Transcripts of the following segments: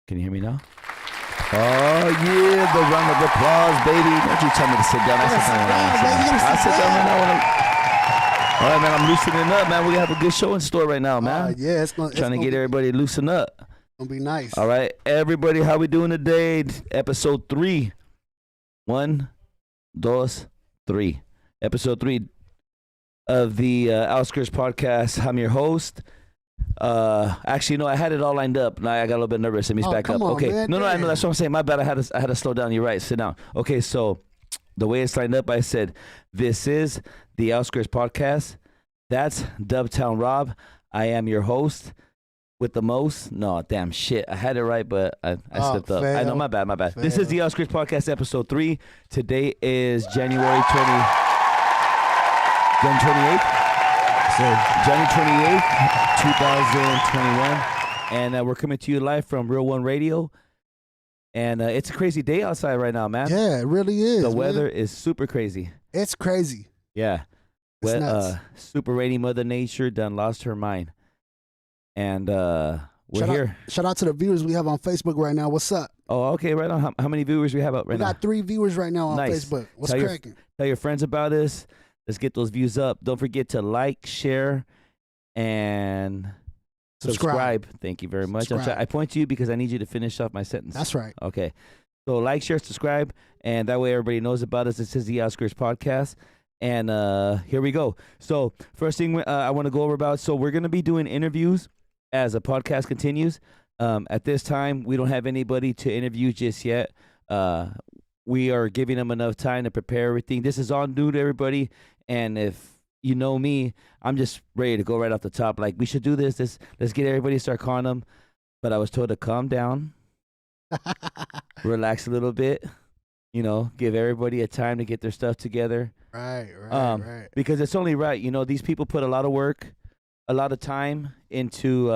Can you hear me now? Oh, yeah, the round of applause, baby. Don't you tell me to sit down. I sit down right now. All right, man, I'm loosening up, man. We have a good show in store right now, man. Yeah, trying to get everybody loosen up. Gonna be nice. All right, everybody, how we doing today? Episode 3. 1, 2, 3. Episode 3 of the Outskirts Podcast. I'm your host. Actually, no, I had it all lined up. Now I got a little bit nervous. Let me back up. Okay, man, no, I know that's what I'm saying. My bad. I had to slow down. You're right. Sit down. Okay, so the way it's lined up, I said this is the Outskirts Podcast. That's Dubtown Rob. I am your host with the most. No, damn shit. I had it right, but I slipped up. I know, my bad. This is the Outskirts Podcast, episode 3. Today is January 28th. So January 28th, 2021, and we're coming to you live from Real One Radio, and it's a crazy day outside right now, man. Yeah, it really is. The weather is super crazy. It's crazy. Yeah. It's nuts. Super rainy Mother Nature done lost her mind, and we're here. Shout out to the viewers we have on Facebook right now. What's up? Oh, okay, right on. How many viewers we have up right now? We got 3 viewers right now on Nice. Facebook. What's cracking? Tell your friends about us. Let's get those views up. Don't forget to like, share, and subscribe. Thank you very much. I point to you because I need you to finish off my sentence. That's right. Okay. So like, share, subscribe, and that way everybody knows about us. This is the Outskirts Podcast, and here we go. So first thing I want to go over about, so we're going to be doing interviews as the podcast continues. At this time, we don't have anybody to interview just yet. We are giving them enough time to prepare everything. This is all new to everybody. And if you know me, I'm just ready to go right off the top. Like, we should do this. Let's get everybody to start calling them. But I was told to calm down, relax a little bit, give everybody a time to get their stuff together. Right. Because it's only right. These people put a lot of work, a lot of time into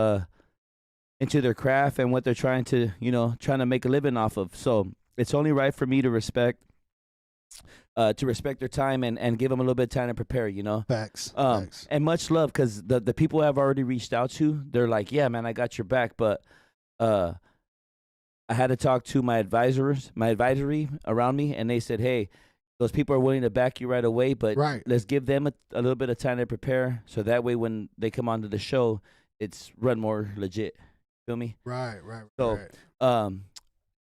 their craft and what they're trying to make a living off of. So it's only right for me to respect their time and give them a little bit of time to prepare, Facts. And much love, because the people I've already reached out to, they're like, yeah, man, I got your back. But I had to talk to my advisory around me, and they said, hey, those people are willing to back you right away, but let's give them a little bit of time to prepare, so that way when they come onto the show, it's run more legit. Feel me? Right. So,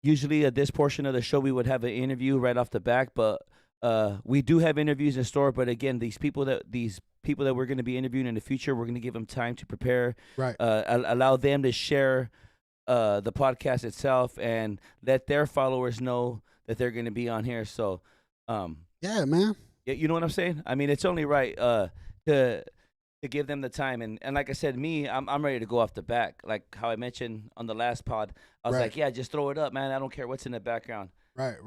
usually at this portion of the show, we would have an interview right off the back, but we do have interviews in store. But again, these people that we're going to be interviewing in the future, we're going to give them time to prepare. Right. Allow them to share the podcast itself and let their followers know that they're going to be on here. So, yeah, man. You know what I'm saying? I mean, it's only right to give them the time. And like I said, I'm ready to go off the back. Like how I mentioned on the last pod, I was like, yeah, just throw it up, man. I don't care what's in the background. Right.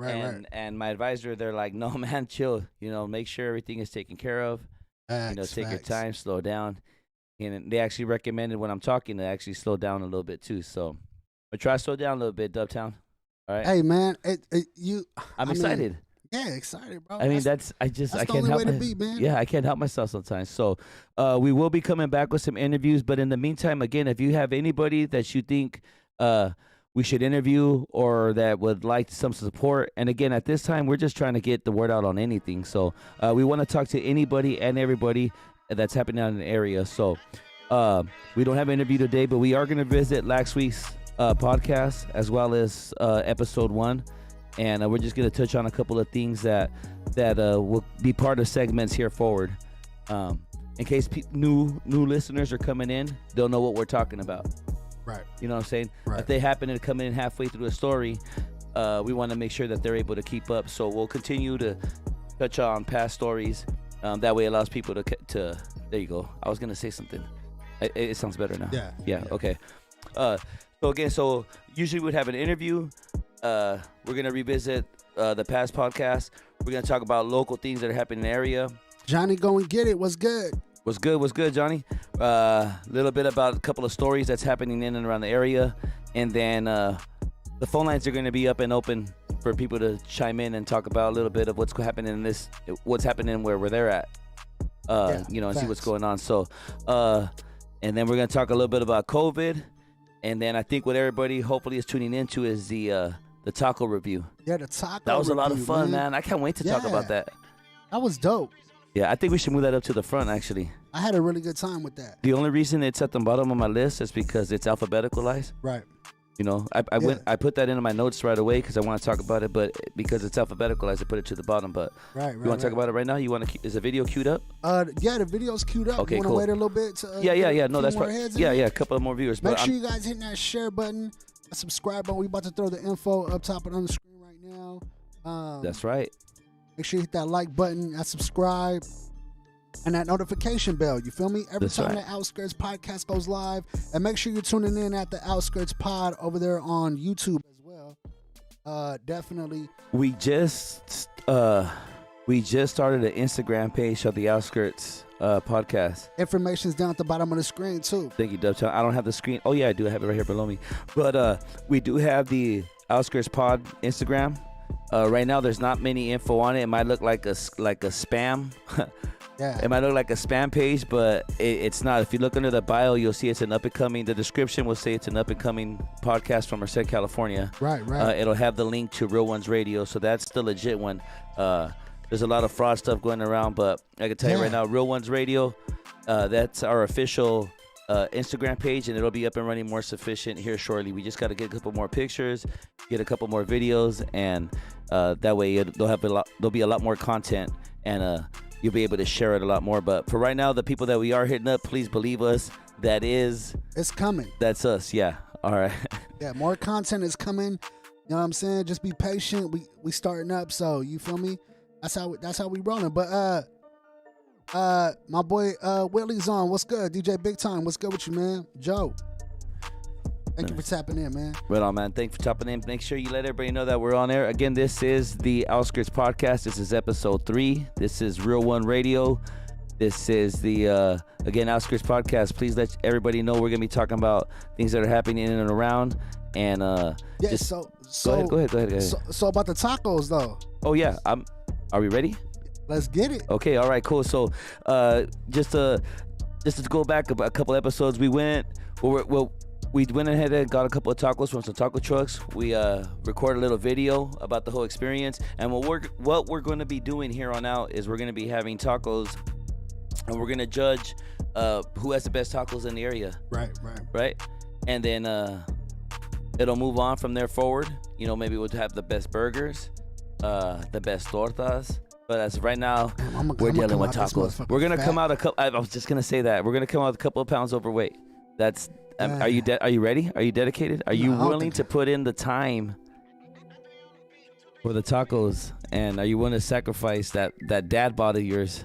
And my advisor, they're like, no, man, chill. Make sure everything is taken care of. Take your time, slow down. And they actually recommended when I'm talking to actually slow down a little bit too. So I try to slow down a little bit, Dubtown. All right. Hey, man, I'm excited. Yeah, excited, bro. I mean, I can't help it, man. Yeah, I can't help myself sometimes. So we will be coming back with some interviews. But in the meantime, again, if you have anybody that you think we should interview or that would like some support, and again, at this time, we're just trying to get the word out on anything. So we want to talk to anybody and everybody that's happening out in the area. So we don't have an interview today, but we are going to visit last week's podcast as well as episode 1. And we're just going to touch on a couple of things that will be part of segments here forward. In case new listeners are coming in, they'll know what we're talking about. Right. You know what I'm saying? Right. If they happen to come in halfway through a story, we want to make sure that they're able to keep up. So we'll continue to touch on past stories. That way it allows people to there you go. I was going to say something. It sounds better now. Yeah. Okay. So usually we'd have an interview. We're going to revisit the past podcast. We're going to talk about local things that are happening in the area. Johnny, go and get it. What's good? What's good, Johnny? A little bit about a couple of stories that's happening in and around the area. And then the phone lines are going to be up and open for people to chime in and talk about a little bit of what's happening where they're at. And see what's going on. So, and then we're going to talk a little bit about COVID. And then I think what everybody hopefully is tuning into is the taco review. Yeah, the taco That was review, a lot of fun, man. I can't wait to talk about that. That was dope. Yeah, I think we should move that up to the front, actually. I had a really good time with that. The only reason it's at the bottom of my list is because it's alphabeticalized. Right. You know, I put that into my notes right away because I want to talk about it, but because it's alphabeticalized, I put it to the bottom. But you want to talk about it right now? You want to? Is the video queued up? Yeah, the video's queued up. Okay, you want to wait a little bit? To, yeah. No, that's right. Yeah, a couple of more viewers. Make sure you guys hit that share button, that subscribe button. We about to throw the info up top and on the screen right now. That's right. Make sure you hit that like button, that subscribe, and that notification bell. You feel me? Every time the Outskirts podcast goes live. And make sure you're tuning in at the Outskirts Pod over there on YouTube as well. Definitely. We just started an Instagram page of the Outskirts podcast. Information's down at the bottom of the screen too. Thank you, Dovetail. I don't have the screen. Oh yeah, I do have it right here below me. But we do have the Outskirts Pod Instagram. Right now, there's not many info on it. It might look like a spam. Yeah. It might look like a spam page, but it's not. If you look under the bio, you'll see it's an up-and-coming. The description will say it's an up-and-coming podcast from Merced, California. Right. It'll have the link to Real Ones Radio, so that's the legit one. There's a lot of fraud stuff going around, but I can tell you right now, Real Ones Radio, that's our official Instagram page, and it'll be up and running more sufficient here shortly. We just got to get a couple more pictures, get a couple more videos, and that way there'll be a lot more content, and you'll be able to share it a lot more. But for right now, the people that we are hitting up, please believe us. It's coming. That's us. Yeah. All right. Yeah. More content is coming. You know what I'm saying? Just be patient. We starting up. So you feel me? That's how we rolling. But my boy Willie's on. What's good? DJ Big Time. What's good with you, man? Joe. Thank you for tapping in, man. Right on, man. Thanks for tapping in. Make sure you let everybody know that we're on air. Again, this is the Outskirts Podcast. This is episode 3. This is Real One Radio. This is the, again, Outskirts Podcast. Please let everybody know we're going to be talking about things that are happening in and around. And yeah, just so go ahead. So about the tacos, though. Oh, yeah. Are we ready? Let's get it. Okay, all right, cool. So just to go back a couple episodes, we went ahead and got a couple of tacos from some taco trucks. We recorded a little video about the whole experience. And what we're going to be doing here on out is we're going to be having tacos, and we're going to judge who has the best tacos in the area. Right. And then it'll move on from there forward. You know, maybe we'll have the best burgers, the best tortas. But as of right now, we're dealing with tacos. We're going to come out I was just going to say that. We're going to come out a couple of pounds overweight. That's... Are you ready? Are you dedicated? Are you willing to put in the time for the tacos? And are you willing to sacrifice that dad bod of yours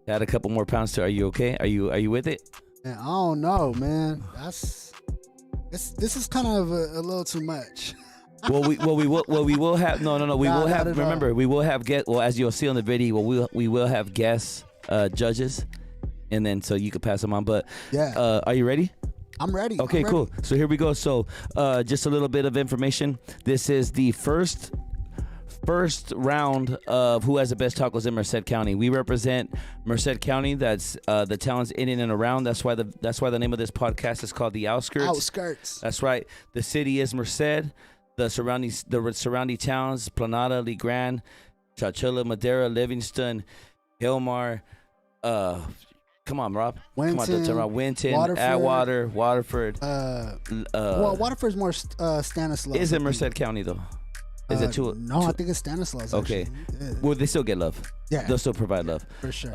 to add a couple more pounds to? Are you okay? Are you with it? Man, I don't know, man. This is kind of a little too much. We will have no. We will have. Remember, we will have as you'll see on the video. We will have guest judges, and then so you can pass them on. But yeah, are you ready? I'm ready. Okay, cool. So here we go. So just a little bit of information. This is the first round of who has the best tacos in Merced County. We represent Merced County. That's the towns in and around. That's why the name of this podcast is called the Outskirts. Outskirts. That's right. The city is Merced. The surrounding towns: Planada, Lee Grande, Chowchilla, Madera, Livingston, Hillmar. Come on, Rob. Winton, Atwater, Waterford. Well, Waterford's more Stanislaus. Is it Merced County though? Is it too? No, I think it's Stanislaus. Okay. Yeah. Well, they still get love. Yeah. They'll still provide love. For sure.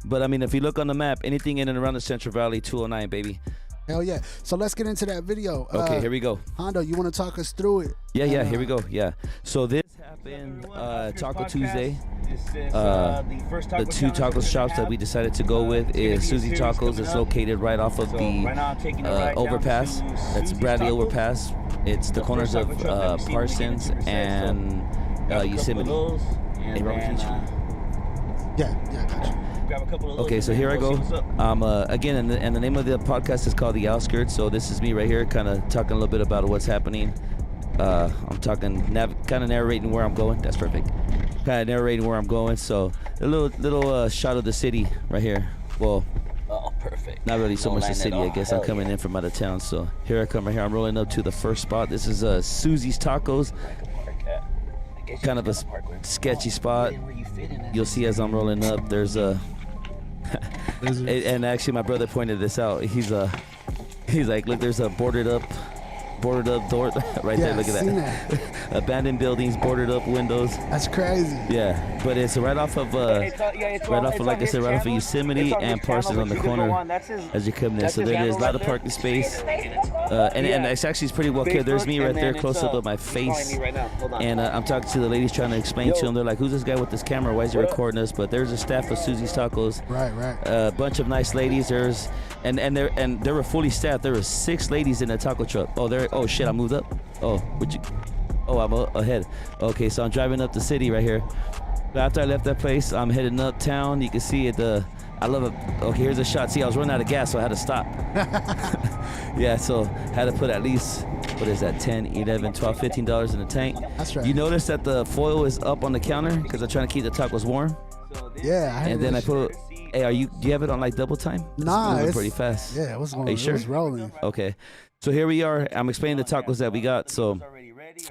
But I mean, if you look on the map, anything in and around the Central Valley, 209, baby. Hell yeah. So let's get into that video. Okay, here we go. Hondo, you want to talk us through it? Yeah, here we go. Yeah. So this happened Taco Tuesday. The two taco shops that we decided to go with is Susie Tacos. It's located right off of the overpass. That's Bradley Overpass. It's the corners of Parsons and Yosemite. Yeah, gotcha. Okay, so here I go. Again, and the name of the podcast is called The Outskirts. So this is me right here, kind of talking a little bit about what's happening. I'm talking, kind of narrating where I'm going. That's perfect. Kind of narrating where I'm going. So a little shot of the city right here. Well, perfect. Not really so much the city. I guess I'm coming in from out of town. So here I come right here. I'm rolling up to the first spot. This is Susie's Tacos. Kind of a sketchy spot. You'll see as I'm rolling up. There's a and actually my brother pointed this out. He's like, look, there's a boarded up door right there. Look at that. Abandoned buildings, boarded up windows. That's crazy. Yeah, but it's right off of like I said, right off of Yosemite and Parsons on the corner as you come in. So there's a lot of parking space, and it's actually pretty well cared. There's me right there, close up of my face, and I'm talking to the ladies trying to explain to them. They're like, "Who's this guy with this camera? Why is he recording us?" But there's a staff of Susie's Tacos. Right. A bunch of nice ladies. And they were fully staffed. There were 6 ladies in a taco truck. Oh shit, I moved up. I'm ahead. Okay, so I'm driving up the city right here. After I left that place, I'm heading uptown. You can see it. I love it. Okay, here's a shot. See, I was running out of gas, so I had to stop. Yeah, so had to put at least, what is that, $10, $11, $12, $15 in the tank. That's right. You notice that the foil is up on the counter because I'm trying to keep the tacos warm. Yeah. And then I put. Hey, do you have it on like double time? Nah, it's pretty fast. Yeah, it was going. Are you sure? It was rolling. Okay, so here we are. I'm explaining the tacos that we got. So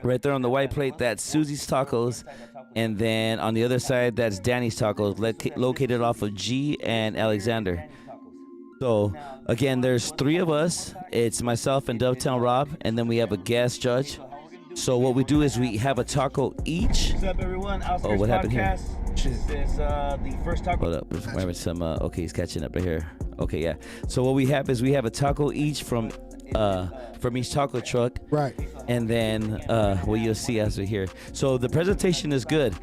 right there on the white plate, that's Susie's Tacos, and then on the other side, that's Danny's Tacos, located off of G and Alexander. So again, there's 3 of us. It's myself and Dovetown Rob, and then we have a guest judge. So what we do is we have a taco each. What's up, everyone? Outskirts what happened here? This is the first taco. Hold up, we're having some. Okay, he's catching up right here. Okay, yeah. So what we have is we have a taco each from each taco truck. Right. And then what you'll see as we're here. So the presentation is good.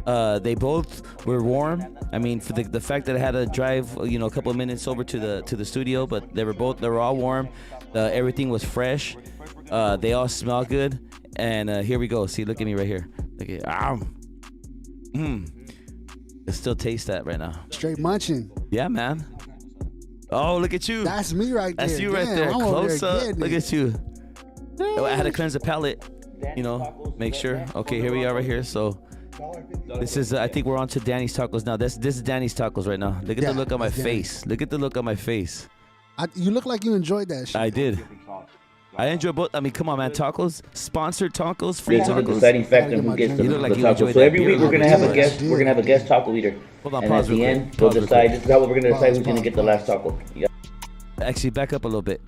They both were warm. I mean, for the fact that I had to drive, a couple of minutes over to the studio, but they were all warm. Everything was fresh. They all smell good. And here we go. See, look at me right here. Look at I still taste that right now. Straight munching. Yeah, man. Oh, look at you. That's me right there. That's you right there. Close up. Look at you. I had to cleanse the palate. Make sure. Okay, here we are right here. So this is, I think we're on to Danny's Tacos now. This is Danny's Tacos right now. Look at the look on my face. Look at the look on my face. You look like you enjoyed that shit. I did. I enjoy both. I mean, come on, man. Tacos, sponsored tacos, free tacos. The deciding factor who gets the tacos. So every week we're gonna have a guest. We're gonna have a guest taco eater. Hold on, and at the end, we'll decide. This is how we're gonna decide who's gonna get the last taco. Actually, back up a little bit.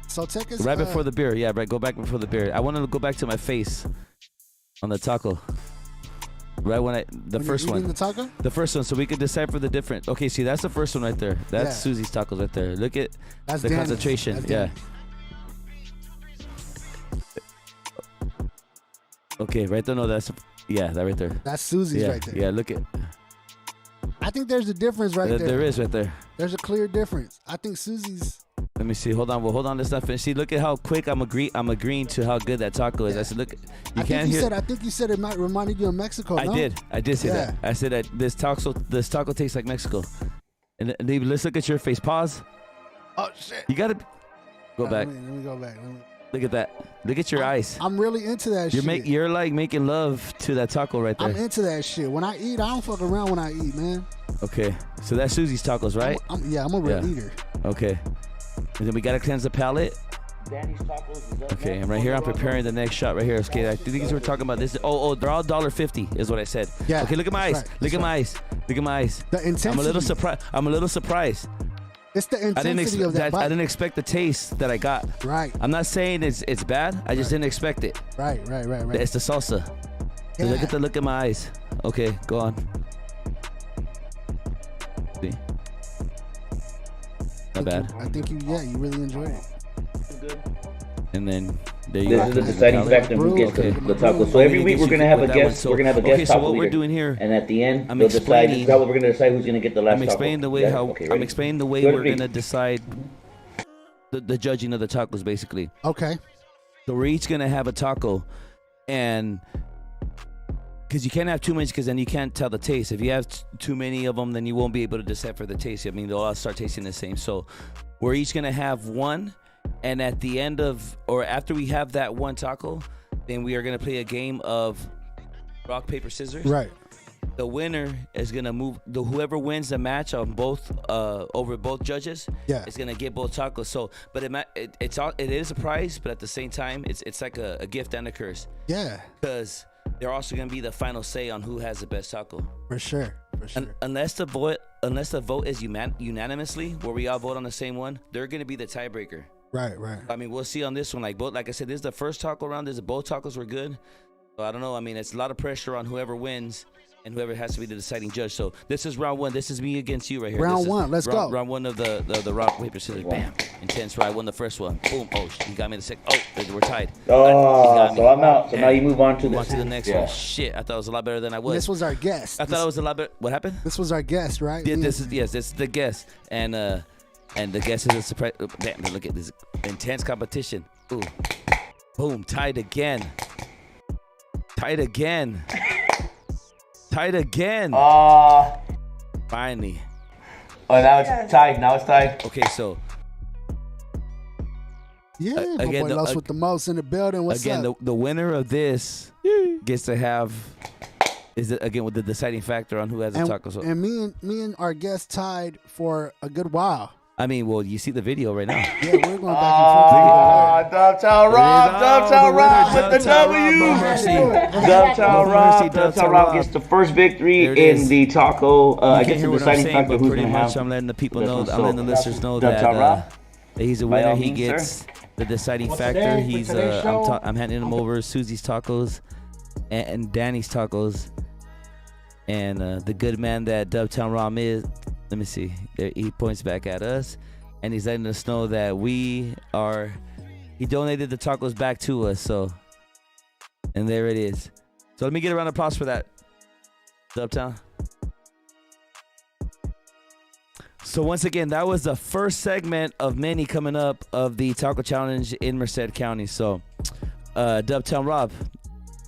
So take us right before the beer. Yeah, right. Go back before the beer. I want to go back to my face on the taco. Right when the first one. The taco? The first one, so we can decipher the different. Okay, see, that's the first one right there. That's Susie's Tacos right there. Look at the concentration. Yeah. Okay, right there. No, that right there. That's Susie's right there. Yeah, look at. I think there's a difference right there. There is right there. There's a clear difference. I think Susie's. Let me see. Hold on. Well, hold on. Let's not finish. See, look at how quick I'm agreeing to how good that taco is. I said, look, I think you said it might remind you of Mexico. I did say that. I said that this taco tastes like Mexico. And let's look at your face. Pause. Oh shit. You gotta go back. Let me go back. Look at that. Look at your eyes. I'm really into that shit. You're like making love to that taco right there. I'm into that shit. When I eat, I don't fuck around when I eat, man. Okay. So that's Susie's Tacos, right? I'm a real eater. Okay. And then we gotta cleanse the palate. Danny's Tacos is up. Okay, and right here I'm preparing the next shot right here. Okay, I think we're talking about this. They're all $1.50 is what I said. Yeah. Okay, look at my eyes. Right. Look at my eyes. Look at my eyes. The intensity. I'm a little surprised. It's the intensity of that bite. I didn't expect the taste that I got. Right. I'm not saying it's bad. I just didn't expect it. Right. It's the salsa. Yeah. Look at my eyes. Okay, go on. See. Not bad. I think you really enjoyed it. Good. And then there you This is the deciding factor who gets the taco. So every week we're gonna have a guest. We're gonna have a guest so taco what we're leader. doing here, And at the end, they'll decide. This is how we're gonna decide who's gonna get the last taco. I'm explaining the way we're gonna decide the judging of the tacos, basically. Okay. So we're each gonna have a taco, and because you can't have too much, because then you can't tell the taste. If you have too many of them, then you won't be able to decide for the taste. I mean, they'll all start tasting the same. So we're each gonna have one. And at the end of, or after we have that one taco, then we are going to play a game of rock, paper, scissors. Right. The winner is going to move, whoever wins the match on both, over both judges, is going to get both tacos. So, but it is a prize, but at the same time, it's like a gift and a curse. Yeah. Because they're also going to be the final say on who has the best taco. For sure. Unless the vote is unanimously, where we all vote on the same one, they're going to be the tiebreaker. Right. I mean, we'll see on this one. Like I said, this is the first taco round. Both tacos were good. So I don't know. I mean, it's a lot of pressure on whoever wins and whoever has to be the deciding judge. So this is round one. This is me against you right here. Round one. Let's go. Round one of the rock, paper, scissors. Bam. Intense. Right. I won the first one. Boom. Oh, you got me the second. Oh, we're tied. Oh, so I'm out. So now you move on to the next one. Shit. I thought it was a lot better than I was. This was our guest. I thought it was a lot better. What happened? This was our guest, right? Yeah, this is the guest. And the guest is a surprise. Damn, look at this intense competition. Ooh. Boom. Tied again. Finally. Oh, now it's tied. Okay, so. Yeah, my boy Los with the most in the building. What's up? Again, the winner of this gets to have, is it again with the deciding factor on who has the taco. And me and our guest tied for a good while. I mean, well, you see the video right now. Yeah, we're going back and forth. Dubtown Rob with the W. Dubtown Rob gets the first victory in the taco. I guess the deciding factor who's going to have. I'm letting the people know, I'm letting the listeners know that he's a winner. He gets the deciding factor. He's I'm handing him over Susie's tacos and Danny's tacos. And the good man that Dubtown Rob is. Let me see. There, he points back at us, and he's letting us know that he donated the tacos back to us. So, and there it is. So let me get a round of applause for that, Dubtown. So once again, that was the first segment of many coming up of the Taco Challenge in Merced County. So, Dubtown Rob,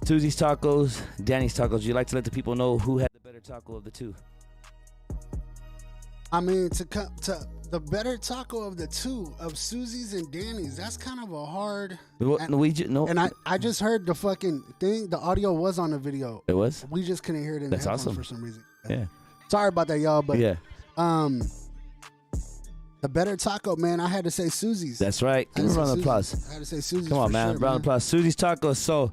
Susie's tacos, Danny's tacos. Would you like to let the people know who had the better taco of the two? I mean, to the better taco of the two, of Susie's and Danny's, that's kind of a hard. And I just heard the fucking thing. The audio was on the video. It was? We just couldn't hear it in the headphones awesome. For some reason. Yeah. Sorry about that, y'all. But yeah. The better taco, man. I had to say Susie's. That's right. Give me a round of applause. I had to say Susie's. Come on, man. Sure, round of applause. Susie's tacos. So,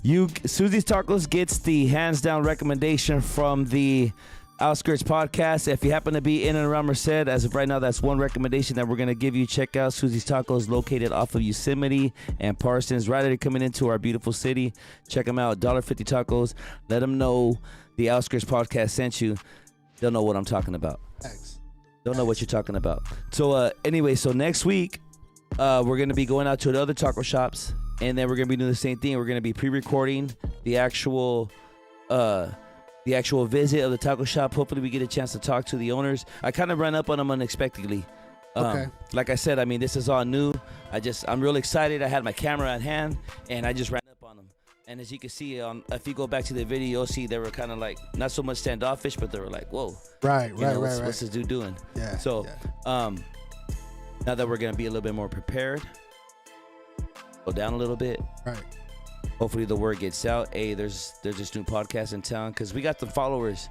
Susie's tacos gets the hands down recommendation from the Outskirts Podcast. If you happen to be in and around Merced, as of right now, that's one recommendation that we're going to give you. Check out Susie's Tacos, located off of Yosemite and Parsons, right there coming into our beautiful city. Check them out, $1.50 tacos. Let them know the Outskirts Podcast sent you. They'll know what I'm talking about. Thanks. They'll know what you're talking about. So anyway, so next week, we're going to be going out to the other taco shops, and then we're going to be doing the same thing. We're going to be pre-recording the actual visit of the taco shop. Hopefully we get a chance to talk to the owners. I kind of ran up on them unexpectedly. Okay. Like I said, I mean, this is all new. I'm real excited. I had my camera at hand, and I just ran up on them. And as you can see, if you go back to the video, you'll see they were kind of like, not so much standoffish, but they were like, whoa. Right. What's this dude doing? Yeah. So, now that we're going to be a little bit more prepared, go down a little bit. Right. Hopefully the word gets out. Hey, there's this new podcast in town because we got the followers.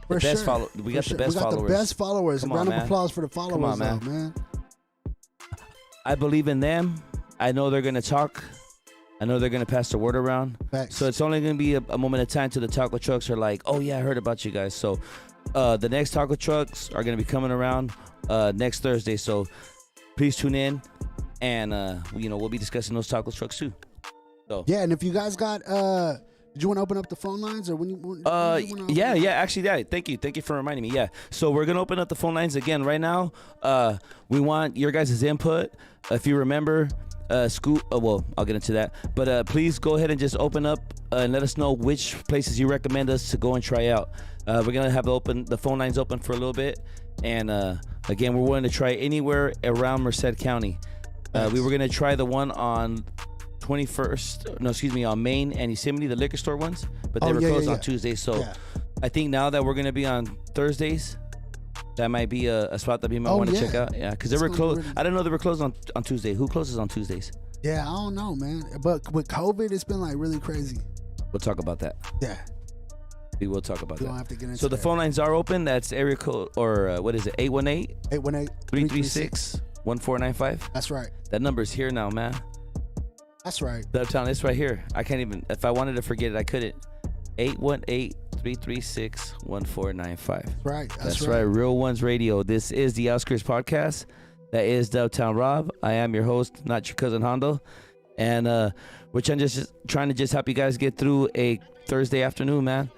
We got the best followers. Come round of applause for the followers. Come on, man. I believe in them. I know they're gonna talk. I know they're gonna pass the word around. Facts. So it's only gonna be a moment of time till the taco trucks are like, oh yeah, I heard about you guys. So the next taco trucks are gonna be coming around next Thursday. So please tune in, and we'll be discussing those taco trucks too. So. Yeah, and if you guys got, did Did you want to open up the phone lines, or when you actually, yeah. Thank you for reminding me. Yeah, so we're gonna open up the phone lines again right now. We want your guys' input. If you remember, well, I'll get into that. But please go ahead and just open up and let us know which places you recommend us to go and try out. We're gonna have the phone lines open for a little bit, and again, we're willing to try anywhere around Merced County. We were gonna try the one on 21st, on Main and Yosemite, the liquor store ones, but they were closed on Tuesdays. So I think now that we're gonna be on Thursdays, that might be a spot that we might want to check out. Yeah, because they were closed. I didn't know they were closed on Tuesday. Who closes on Tuesdays? Yeah, I don't know, man. But with COVID, it's been like really crazy. We'll talk about that. Yeah. We will talk about that. Don't have to get into so the phone lines are open. That's area code, or what is it? 818-336-1495. That's right. That number's here now, man. That's right. Dubtown, it's right here. I can't even, if I wanted to forget it, I couldn't. 818-336-1495. Right. That's right. Real Ones Radio. This is the Outskirts Podcast. That is Dubtown Rob. I am your host, not your cousin Hondo. And we're trying to help you guys get through a Thursday afternoon, man.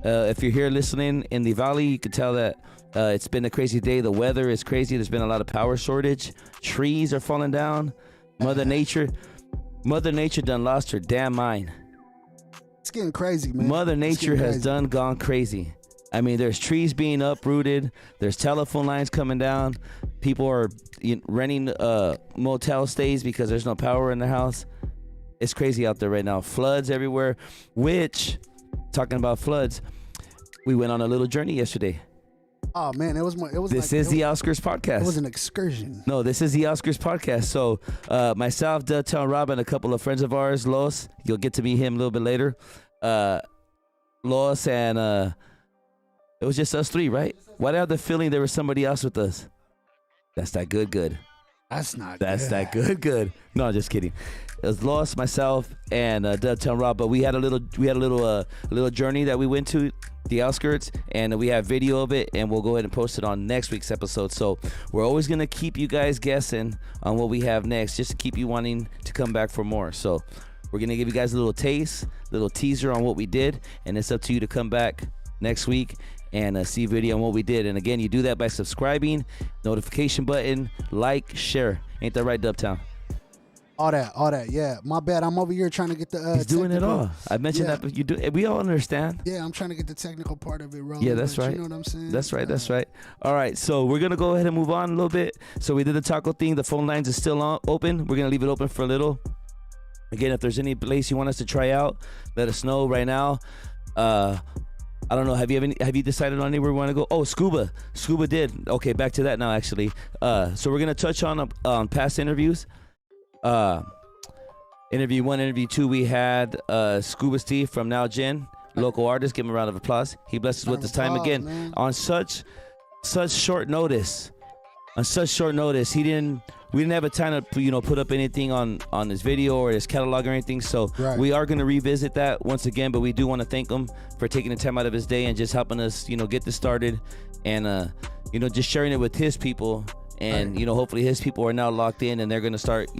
If you're here listening in the valley, you can tell that it's been a crazy day. The weather is crazy. There's been a lot of power shortage. Trees are falling down. Mother Nature done lost her damn mind. It's getting crazy, man. Mother Nature has gone crazy. I mean, there's trees being uprooted. There's telephone lines coming down. People are renting motel stays because there's no power in their house. It's crazy out there right now. Floods everywhere. Which, talking about floods, we went on a little journey yesterday. Oh man, it was. This is the Outskirts Podcast. It was an excursion. No, this is the Outskirts Podcast. So, myself, Dubtown Rob, and a couple of friends of ours, Los. You'll get to meet him a little bit later. Los and it was just us three, right? Why do I have the feeling there was somebody else with us? That's that good. That's not. That's that good. No, just kidding. It was Los, myself, and Dubtown Rob. But we had a little journey that we went to the outskirts, and we have video of it, and we'll go ahead and post it on next week's episode. So we're always gonna keep you guys guessing on what we have next, just to keep you wanting to come back for more. So we're gonna give you guys a little taste, little teaser on what we did, and it's up to you to come back next week and see video on what we did. And again, you do that by subscribing, notification button, like, share. Ain't that right, Dubtown? All that, yeah. My bad. I'm over here trying to get the. He's doing it all. I mentioned that, but you do. We all understand. Yeah, I'm trying to get the technical part of it rolling. Yeah, that's right. You know what I'm saying? That's right. All right, so we're gonna go ahead and move on a little bit. So we did the taco thing. The phone lines is still open. We're gonna leave it open for a little. Again, if there's any place you want us to try out, let us know right now. I don't know. Have you decided on anywhere we want to go? Oh, Scuba did. Okay, back to that now. Actually, so we're gonna touch on past interviews. Interview 1, interview 2, we had Scuba Steve from Now Gin, local artist. Give him a round of applause. He blessed us with his time again, man. On such short notice. We didn't have a time to put up anything on his video or his catalog or anything. So we are going to revisit that once again, but we do want to thank him for taking the time out of his day and just helping us get this started, and just sharing it with his people. And hopefully his people are now locked in, and they're gonna start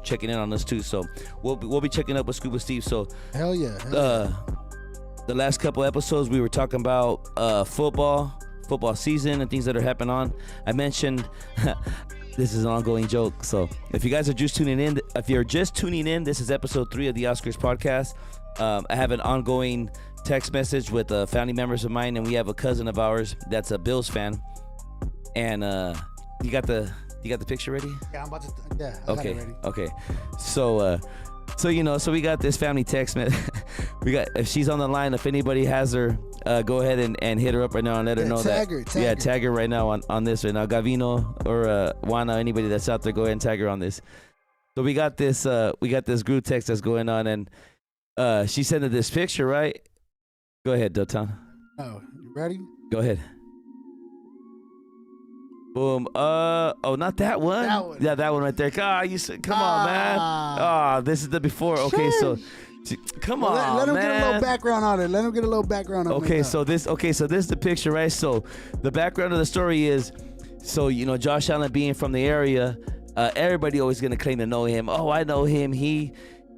checking in on us too. So we'll be checking up with Scuba Steve. So hell yeah. The last couple episodes we were talking about football season and things that are happening on. I mentioned this is an ongoing joke. So if you guys are just tuning in, this is episode 3 of the Outskirts Podcast. I have an ongoing text message with family members of mine, and we have a cousin of ours that's a Bills fan, and You got the picture ready? Yeah, I'm about to. Yeah. I got it ready. Okay. So we got this family text, man. If she's on the line, if anybody has her, go ahead and hit her up right now and let her know tag that. Her. Tag her right now on this right now. Gavino or Juana, anybody that's out there, go ahead and tag her on this. So we got this group text that's going on, and she sent this picture, right? Go ahead, Dubtown. Oh, you ready? Go ahead. Boom. Not that one. That one. Yeah, that one right there. You said, come on, man. This is the before. Okay, so come on, let him man. get a little background on it. Okay, so this is the picture, right? So the background of the story is, Josh Allen being from the area, everybody always gonna claim to know him. Oh, I know him. He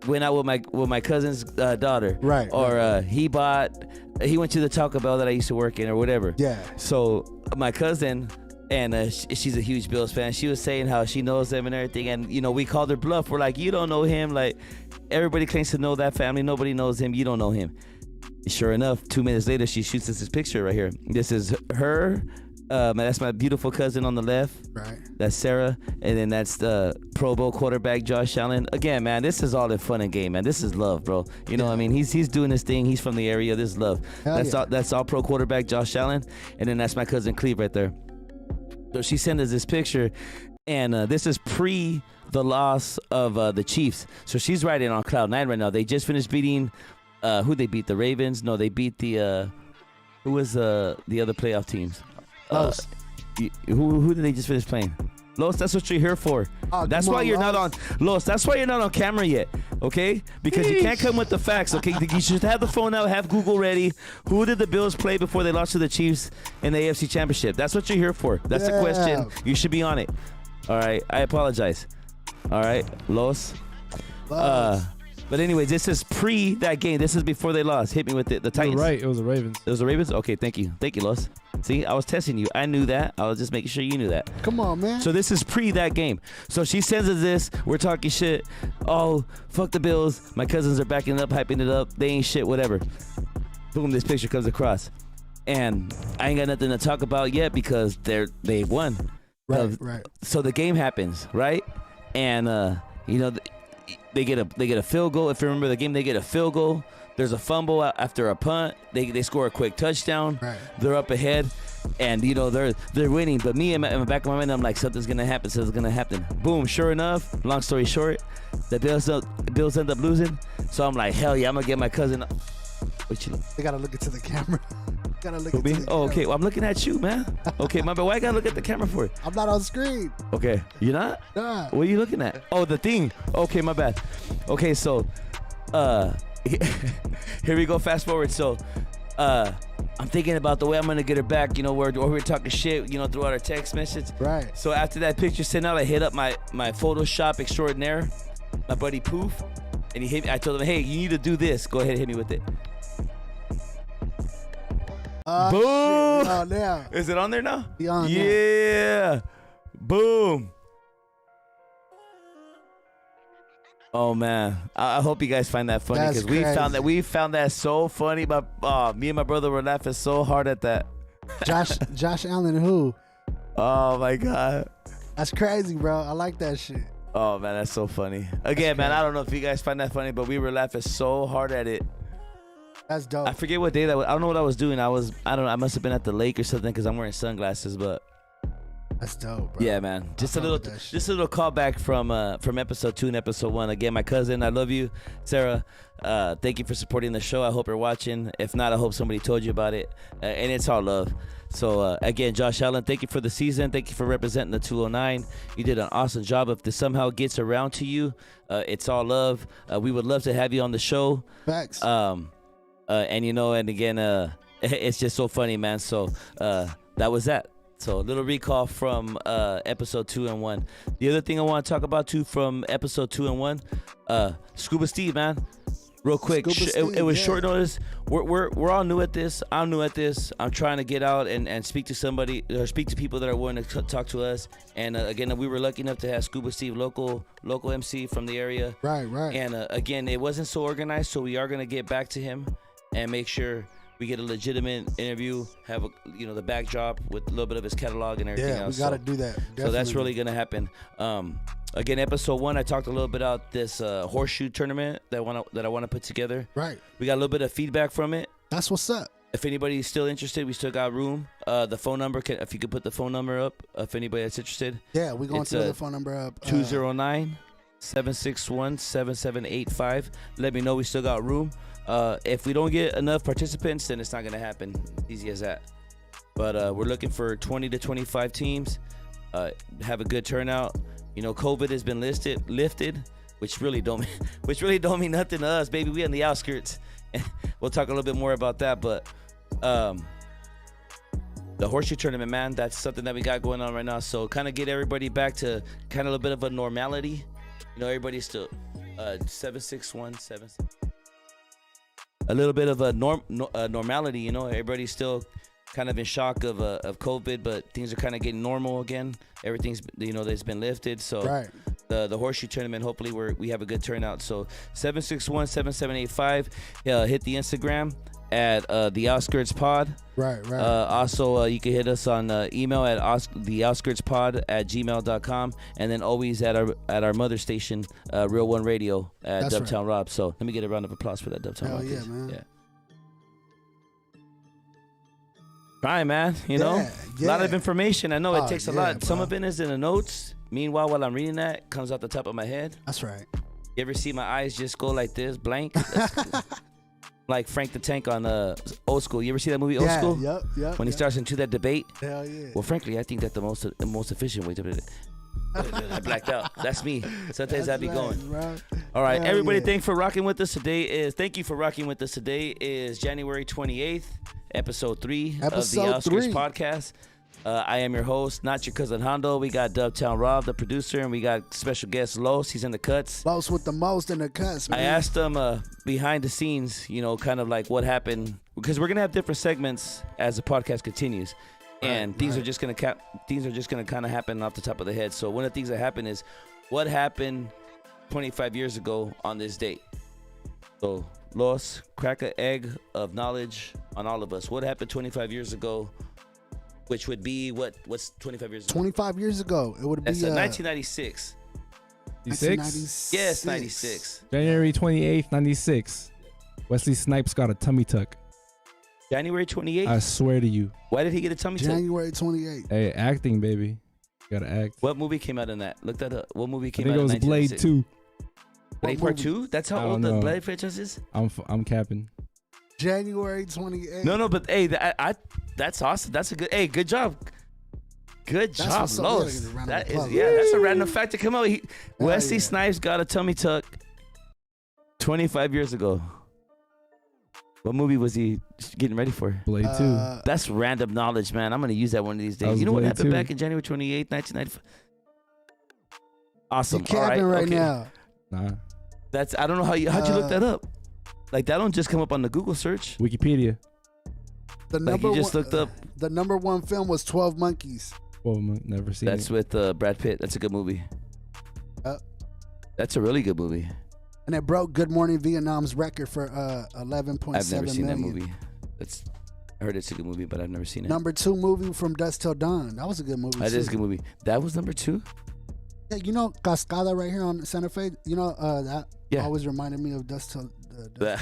went out with my cousin's daughter. Right. Or he went to the Taco Bell that I used to work in or whatever. Yeah. So my cousin, and she's a huge Bills fan. She was saying how she knows them and everything. And, you know, we called her bluff. We're like, you don't know him. Like, everybody claims to know that family. Nobody knows him. You don't know him. Sure enough, 2 minutes later, she shoots us this picture right here. This is her. That's my beautiful cousin on the left. Right. That's Sarah. And then that's the Pro Bowl quarterback, Josh Allen. Again, man, this is all in fun and game, man. This is love, bro. You know what I mean? He's doing his thing. He's from the area. This is love. That's all pro quarterback, Josh Allen. And then that's my cousin Cleve right there. So she sent us this picture. And this is pre the loss of the Chiefs. So she's riding on cloud nine right now. They just finished beating, who they beat? The Ravens? No, they beat the, who was the other playoff teams? Who did they just finish playing? Los, that's what you're here for. That's why you're not on Los. That's why you're not on camera yet, okay? Because you can't come with the facts, okay? You should have the phone out, have Google ready. Who did the Bills play before they lost to the Chiefs in the AFC Championship? That's what you're here for. That's the question. You should be on it. All right, I apologize. All right, Los. But anyways, this is pre that game. This is before they lost. Hit me with it. The Titans. Right, it was the Ravens. It was the Ravens? Okay, thank you. Thank you, Los. See, I was testing you. I knew that. I was just making sure you knew that. Come on, man. So this is pre that game. So she sends us this. We're talking shit. Oh, fuck the Bills. My cousins are backing it up, hyping it up. They ain't shit, whatever. Boom, this picture comes across. And I ain't got nothing to talk about yet because they won. Right. So the game happens, right? And, you know, they get a field goal. If you remember the game, they get a field goal. There's a fumble after a punt. They score a quick touchdown. Right. They're up ahead, and you know they're winning. But me in the back of my mind, I'm like, something's gonna happen. Boom! Sure enough, long story short, the Bills end up losing. So I'm like, hell yeah, I'm gonna get my cousin. They gotta look into the camera. Okay. Well, I'm looking at you, man. Okay, my bad. Why I gotta look at the camera for? I'm not on screen. Okay, you're not? Nah. What are you looking at? Oh, the thing. Okay, my bad. Okay, so, here we go. Fast forward. So, I'm thinking about the way I'm gonna get her back. You know, we're talking shit. You know, throughout our text message. Right. So after that picture sent out, I hit up my Photoshop extraordinaire, my buddy Poof, and he hit me. I told him, hey, you need to do this. Go ahead and hit me with it. Boom! Oh, now. Is it on there now? Yeah. Boom. Oh man, I hope you guys find that funny because we found that so funny. But me and my brother were laughing so hard at that. Josh Allen, who? Oh my god, that's crazy, bro. I like that shit. Oh man, that's so funny. Again, man, I don't know if you guys find that funny, but we were laughing so hard at it. That's dope. I forget what day that was. I don't know what I was doing. I don't know. I must have been at the lake or something because I'm wearing sunglasses. But that's dope, bro. Yeah, man. Just a little callback from episode 2 and episode 1. Again, my cousin, I love you, Sarah. Thank you for supporting the show. I hope you're watching. If not, I hope somebody told you about it. And it's all love. So again, Josh Allen, thank you for the season. Thank you for representing the 209. You did an awesome job. If this somehow gets around to you, it's all love. We would love to have you on the show. Facts. And you know, and again, it's just so funny, man. So that was that. So a little recall from episode 2 and 1. The other thing I want to talk about too from episode 2 and 1, Scuba Steve, man. Real quick, it was short notice. We're all new at this. I'm new at this. I'm trying to get out and speak to somebody or speak to people that are willing to talk to us. And again, we were lucky enough to have Scuba Steve, local MC from the area. Right. And again, it wasn't so organized, so we are gonna get back to him and make sure we get a legitimate interview, have the backdrop with a little bit of his catalog and everything else. Yeah, we got to do that. Definitely. So that's really going to happen. Again, episode 1, I talked a little bit about this horseshoe tournament that I want to put together. Right. We got a little bit of feedback from it. That's what's up. If anybody's still interested, we still got room. The phone number, if you could put the phone number up, if anybody that's interested. Yeah, we're going to put the phone number up. 209-761-7785. Let me know we still got room. If we don't get enough participants, then it's not going to happen. Easy as that. But we're looking for 20 to 25 teams. Have a good turnout. You know, COVID has been lifted, which really don't mean nothing to us, baby. We on the outskirts. We'll talk a little bit more about that. But the horseshoe tournament, man, that's something that we got going on right now. So kind of get everybody back to kind of a bit of a normality. You know, everybody's still 761-7. A little bit of a normality, you know. Everybody's still kind of in shock of COVID, but things are kind of getting normal again. Everything's, you know, that's been lifted. So right. The horseshoe tournament, hopefully we have a good turnout. So 761-7785. Hit the Instagram at the Outskirts Pod. Right. Also, you can hit us on email at theoutskirtspod@gmail.com, and then always at our mother station, Real One Radio at That's Dubtown right. Rob. So let me get a round of applause for that, Dubtown Hell Rob. yeah, man. Yeah. Trying, man. You know, a lot of information. I know it takes a lot. Bro. Some of it is in the notes. Meanwhile, while I'm reading that, it comes out the top of my head. That's right. You ever see my eyes just go like this, blank? Like Frank the Tank on Old School. You ever see that movie, Old School? Yep. When he starts into that debate. Hell yeah. Well, frankly, I think that the most efficient way to do it. I blacked out. That's me. Sometimes I be going. Bro. All right, Hell everybody. yeah. Thank you for rocking with us today. Thank you for rocking with us today. Is January 28th, episode 3 of the Outskirts podcast. I am your host, not your cousin Hondo. We got Dubtown Rob, the producer, and we got special guest Los. He's in the cuts. Los with the most in the cuts, man. I asked him behind the scenes, you know, kind of like what happened, because we're gonna have different segments as the podcast continues, and things are just gonna kind of happen off the top of the head. So one of the things that happened is what happened 25 years ago on this date. So Los, crack an egg of knowledge on all of us. What happened 25 years ago? Which would be what's 25 years ago? 25 years ago, it would be 1996. 96? Yes, 96. January 28th, 96. Wesley Snipes got a tummy tuck. January 28th? I swear to you. Why did he get a tummy tuck? January 28th. Hey, acting, baby. Gotta act. What movie came out in that? Look that up. What movie I came think out it in was Blade 1996? 2. Blade Part 2? That's how I old don't the know. Blade franchise is? I'm capping. January 28th. No, but hey, that's awesome. That's a good job. Good That's job, what's up. Los. Yeah, round of That is, applause. that's a random fact to come out. Wesley yeah. Snipes got a tummy tuck 25 years ago. What movie was he getting ready for? Blade 2. That's random knowledge, man. I'm going to use that one of these That days. was You know what Blade happened 2. back in January 28th, 1995? Awesome. You capping right okay. now. Nah. I don't know how'd you look that up? Like, that don't just come up on the Google search. Wikipedia. The Like, number you just one, looked up. The number one film was 12 Monkeys. Well, never seen That's it. with Brad Pitt. That's a good movie. That's a really good movie. And it broke Good Morning Vietnam's record for 11.7 I've never seen million. that movie. I heard it's a good movie, but I've never seen it. Number 2 movie From Dusk Till Dawn. That was a good movie That too. is a good movie. That was number 2? Yeah, you know Cascada right here on Santa Fe? You know that always reminded me of Dusk Till Dawn.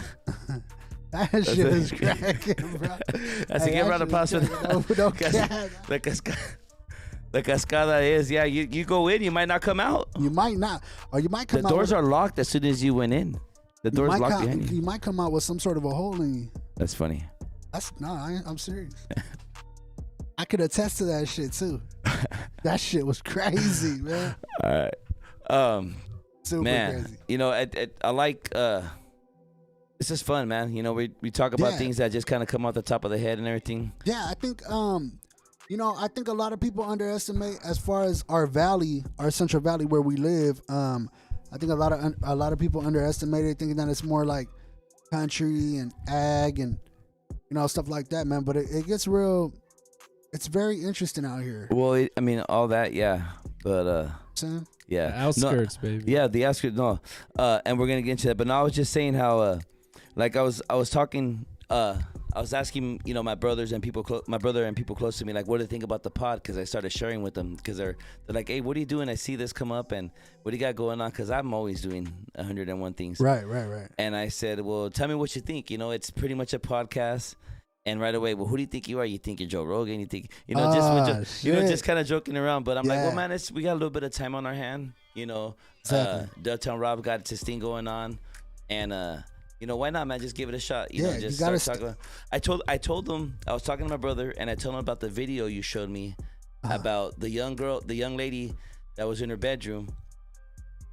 That shit is cracking, bro. That's a good round of applause for that. The Cascada is, you go in, you might not come out. You might not, or you might come out. The doors are locked as soon as you went in. The door's locked behind you. You might come out with some sort of a hole in you. That's funny. I'm serious. I could attest to that shit too. That shit was crazy, man. All right. Super crazy. You know, I like, this is fun, man. You know, we talk about things that just kind of come off the top of the head and everything. Yeah, I think, I think a lot of people underestimate as far as our valley, our Central Valley where we live. I think a lot of people underestimate it, thinking that it's more like country and ag and stuff like that, man. But it gets real. It's very interesting out here. Well, all that, yeah. But Sam? yeah, The outskirts, baby. Yeah, the outskirts. No, and we're gonna get into that. But no, I was just saying how, like I was talking. I was asking, my brothers and people, my brother and people close to me, like, what do they think about the pod? Because I started sharing with them, because they're like, hey, what are you doing? I see this come up, and what do you got going on? Because I'm always doing 101 things. Right. And I said, well, tell me what you think. It's pretty much a podcast. And right away, well, who do you think you are? You think you're Joe Rogan? You think, just kind of joking around. But I'm like, well, man, we got a little bit of time on our hand. Exactly. Dubtown Rob got his thing going on, and why not, man? Just give it a shot. Just you start talking. I told them, I was talking to my brother, and I told him about the video you showed me about the young lady that was in her bedroom.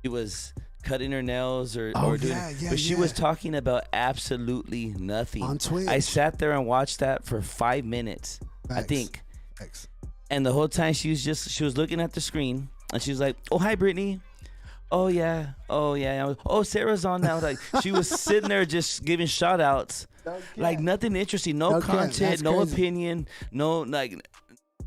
She was cutting her nails or doing but she was talking about absolutely nothing on Twitch. I sat there and watched that for 5 minutes. Facts. I think. Facts. And the whole time she was looking at the screen, and she was like, oh, hi Brittany, oh yeah, oh Sarah's on now. Like she was sitting there just giving shout outs, like nothing interesting, no content, no opinion, no like.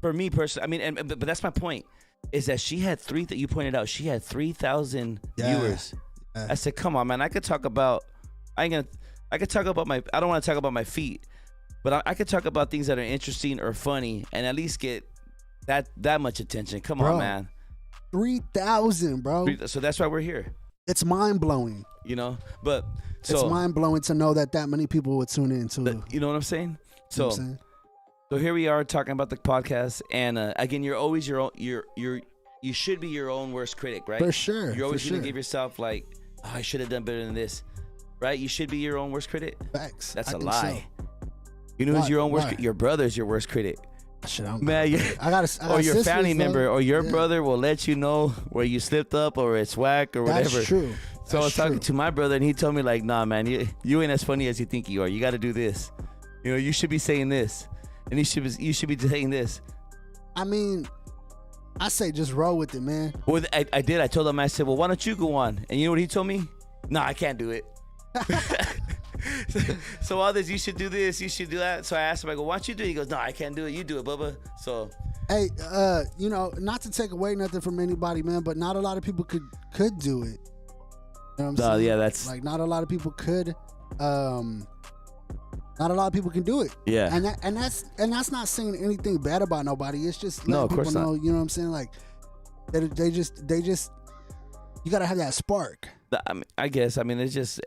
For me personally, I mean, but that's my point. Is that she had you pointed out she had 3,000 viewers. I said, come on, man. I could talk about. I could talk about my. I don't want to talk about my feet, but I could talk about things that are interesting or funny, and at least get that much attention. Come on, man. 3,000, bro. So that's why we're here. It's mind blowing. You know, but it's mind blowing to know that many people would tune in to. You know what I'm saying? So here we are talking about the podcast, and again, you're always you should be your own worst critic, right? For sure. You're always gonna give yourself like, oh, I should have done better than this, right? You should be your own worst critic. Facts. That's a lie. So. You know who's your own worst critic? Your brother's your worst critic. Man, or your family member or your brother will let you know where you slipped up or it's whack or whatever. That's true. So I was talking to my brother and he told me like, nah, man, you ain't as funny as you think you are. You got to do this. You know, you should be saying this. And you should be saying this. I mean, I say just roll with it, man. Well, I did. I told him, I said, well, why don't you go on? And you know what he told me? No, I can't do it. So all this, you should do this, you should do that. So I asked him, I go, why don't you do it? He goes, no, I can't do it. You do it, Bubba. So. Hey, you know, not to take away nothing from anybody, man, but not a lot of people could do it. You know what I'm saying? Yeah, that's. Like, not a lot of people could. Not a lot of people can do it. Yeah. And that's not saying anything bad about nobody. It's just letting people know, you know what I'm saying? Like they just you gotta have that spark. I guess. I mean, it's just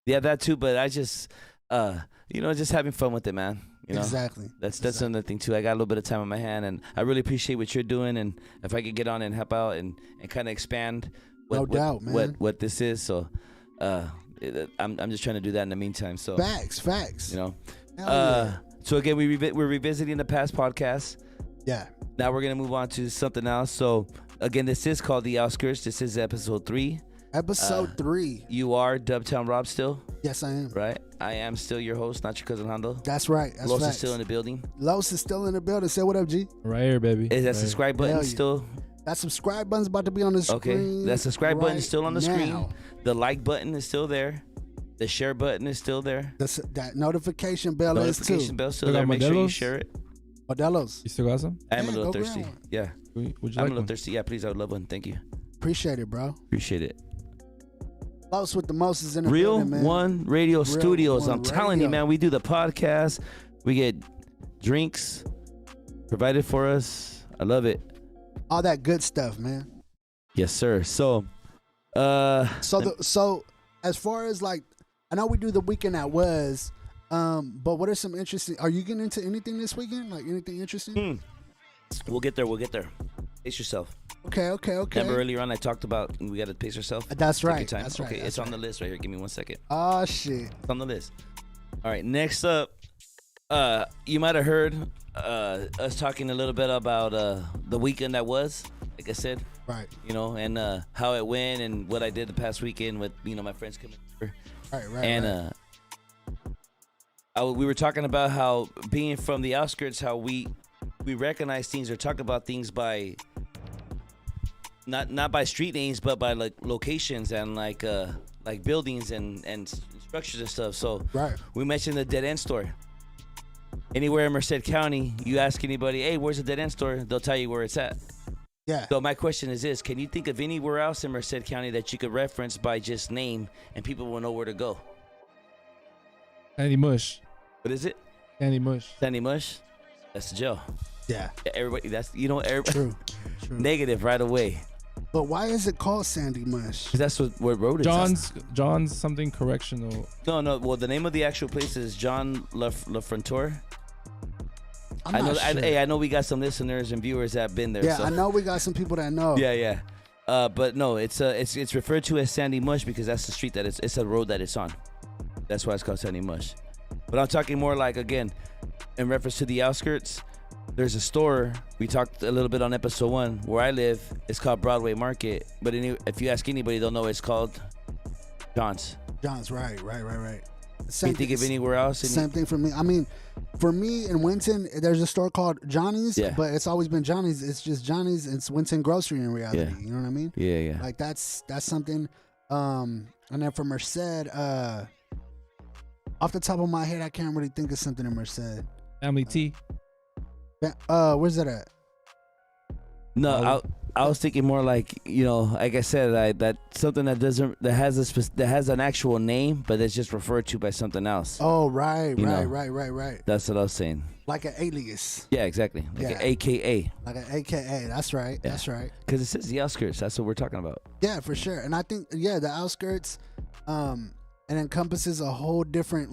that too, but I just you know, just having fun with it, man. You know? Exactly. That's another thing too. I got a little bit of time on my hand and I really appreciate what you're doing, and if I could get on and help out and kind of expand what this is. So I'm just trying to do that in the meantime. So facts. You know, so again, we're revisiting the past podcast. Yeah. Now we're gonna move on to something else. So again, this is called The Outskirts. This is episode 3. Episode 3. You are Dubtown Rob still? Yes, I am. Right. I am still your host, not your cousin Hondo. That's right. That's Los facts. is still in the building. Los is still in the building. Say what up, G? Right here, baby. Is that subscribe button still? That subscribe button's about to be on the screen. Okay, that subscribe button is still on the screen. The like button is still there. The share button is still there. That notification bell is too. Notification bell still there. Make sure you share it. Modelos. You still got some? I am a little thirsty. Yeah. Would you I'm like a little thirsty. Yeah, please. I would love one. Thank you. Appreciate it, bro. Appreciate it. Los with the most is in the Real building, man. One Radio Studios. I'm telling you, Radio. man, we do the podcast. We get drinks provided for us. I love it. All that good stuff, man. Yes, sir. So as far as like, I know we do the weekend that was, but what are some interesting? Are you getting into anything this weekend? Like anything interesting? We'll get there. Pace yourself. Okay. Remember earlier on I talked about we got to pace yourself? That's Take right. your time. That's right. Okay, it's on the list right here. Give me 1 second. Oh, shit. It's on the list. All right, next up, you might have heard us talking a little bit about the weekend that was, like I said. Right. You know, and how it went and what I did the past weekend with, you know, my friends coming over. Right. And we were talking about how being from the outskirts, how we recognize things or talk about things by not by street names, but by like locations and like buildings and structures and stuff. So we mentioned the Dead End Store. Anywhere in Merced County, you ask anybody, hey, where's the Dead End Store? They'll tell you where it's at. Yeah. So my question is this: can you think of anywhere else in Merced County that you could reference by just name and people will know where to go? Sandy Mush. What is it? Sandy Mush. Sandy Mush. That's the Joe. Yeah. Everybody. That's everybody. True. Negative right away. But why is it called Sandy Mush? Because that's what road is. John's something correctional. No. Well, the name of the actual place is John La Frontier. I'm not sure. I know we got some listeners and viewers that have been there. Yeah, so. I know we got some people that know. Yeah. But no, it's referred to as Sandy Mush because that's the street that it's a road that it's on. That's why it's called Sandy Mush. But I'm talking more like, again, in reference to the outskirts. There's a store we talked a little bit on episode 1 where I live. It's called Broadway Market, but if you ask anybody, they'll know it's called John's. John's, right. Same you think of anywhere else? Same thing for me. I mean, for me in Winton, there's a store called Johnny's, but it's always been Johnny's. It's just Johnny's. It's Winton Grocery in reality. Yeah. You know what I mean? Yeah, yeah. Like that's something. And then for Merced, off the top of my head, I can't really think of something in Merced. Family Tea. Where's that at? No, I was thinking more like, like I said, that something that has an actual name, but it's just referred to by something else. Oh, right. That's what I was saying. Like an alias. Yeah, exactly. Like an AKA. Like an AKA. That's right. Yeah. That's right. Because it says the Outskirts. That's what we're talking about. Yeah, for sure. And I think, the Outskirts, it encompasses a whole different,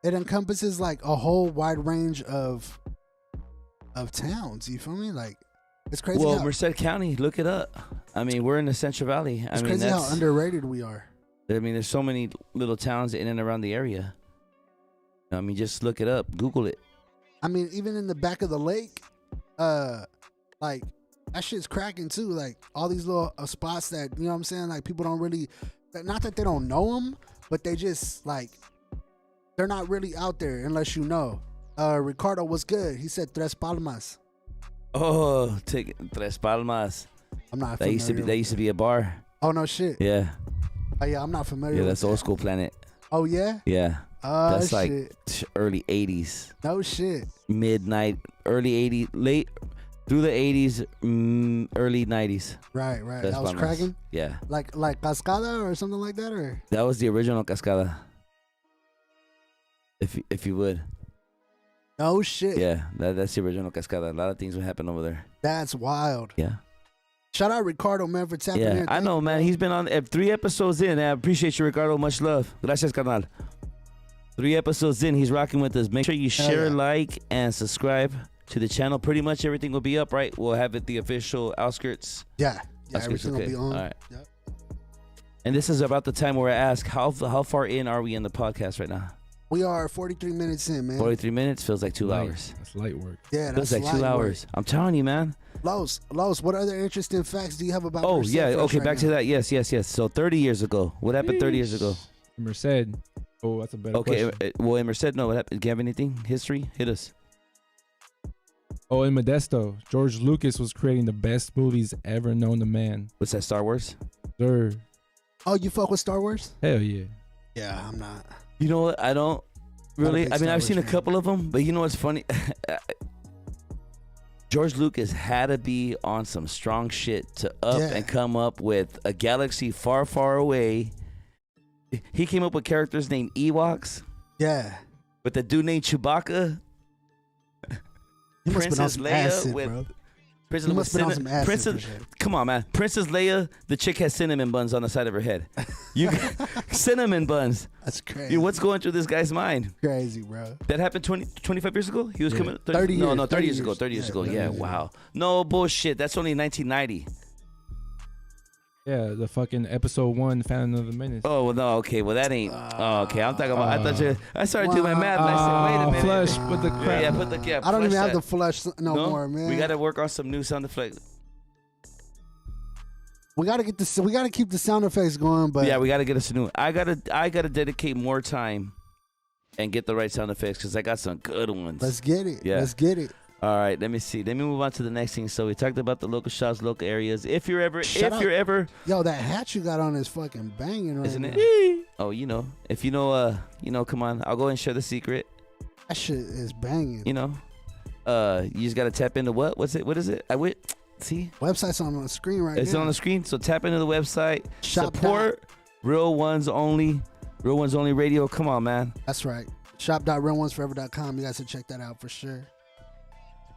it encompasses like a whole wide range of towns. You feel me? Like, it's crazy. Well, Merced County, look it up. I mean, we're in the Central Valley. It's crazy how underrated we are. I mean, there's so many little towns in and around the area. I mean, just look it up. Google it. I mean, even in the back of the lake, like, that shit's cracking too. Like, all these little spots that, you know what I'm saying? Like, people don't really, not that they don't know them, but they just, like, they're not really out there unless you know. Ricardo was good. He said Tres Palmas. Oh, take Tres Palmas. I'm not familiar. That used to be a bar. Oh, no shit. Yeah. Oh, yeah, I'm not familiar with that's that. Old School Planet. Oh, yeah? Yeah. That's like shit. Early 80s. No shit. Midnight, early 80s, late through the 80s, early 90s. Right. That was cracking? Yeah. Like Cascada or something like that? Or that was the original Cascada. If you would. No shit. Yeah, that's the original Cascada. A lot of things would happen over there. That's wild. Yeah. Shout out Ricardo, man, for tapping in. Yeah, I know, man. He's been on 3 episodes in. I appreciate you, Ricardo. Much love. Gracias, carnal. 3 episodes in, he's rocking with us. Make sure you share, like, and subscribe to the channel. Pretty much everything will be up, right? We'll have it the official Outskirts. Yeah, Outskirts, everything will be on. All right. Yep. And this is about the time where I ask, how far in are we in the podcast right now? We are 43 minutes in, man. 43 minutes feels like 2 hours. That's light work. Yeah, feels that's like 2 hours. I'm telling you, man. Los, what other interesting facts do you have about Merced? Okay, back to that. Yes. So 30 years ago. What happened 30 years ago? Merced. Oh, that's a better question. Well, in Merced, no. What happened? Do you have anything? History? Hit us. Oh, in Modesto, George Lucas was creating the best movies ever known to man. What's that, Star Wars? Sir. Oh, you fuck with Star Wars? Hell yeah. Yeah, I'm not. You know what? I don't really. I mean, I've seen a couple of them, but you know what's funny? George Lucas had to be on some strong shit to and come up with a galaxy far, far away. He came up with characters named Ewoks. Yeah. With the dude named Chewbacca. He must Princess been on some Leia acid, with bro. Princess He must been on some acid. Princess, come on, man. Princess Leia, the chick has cinnamon buns on the side of her head. You cinnamon buns. That's crazy. Dude, what's going through this guy's mind? Crazy, bro. That happened 25 years ago? He was coming 30 years. No, 30 years ago. 30 years ago. Yeah, wow. No bullshit. That's only 1990. Yeah, the fucking episode 1, Phantom of the Menace. Oh, well, no, okay. Well, that ain't. Okay, I'm talking about. I started doing my math and I said, wait a minute. Flush, put the crap. Yeah, put the. I don't even have the flush no more, man. We got to work on some new sound effects. We got to get this. We got to keep the sound effects going, but yeah, we got to get us a new. I gotta dedicate more time and get the right sound effects because I got some good ones. Let's get it. Yeah. Let's get it. All right, let me see. Let me move on to the next thing. So we talked about the local shops, local areas. If you're ever, yo, that hat you got on is fucking banging right isn't now. it? Oh, you know, if you know, come on, I'll go and share the secret. That shit is banging. You know, you just gotta tap into what? What's it? What is it? See, website's on the screen right now. It's on the screen. So tap into the website. Support Real Ones Only. Real Ones Only Radio. Come on, man. That's right. Shop.realonesforever.com. You guys should check that out for sure.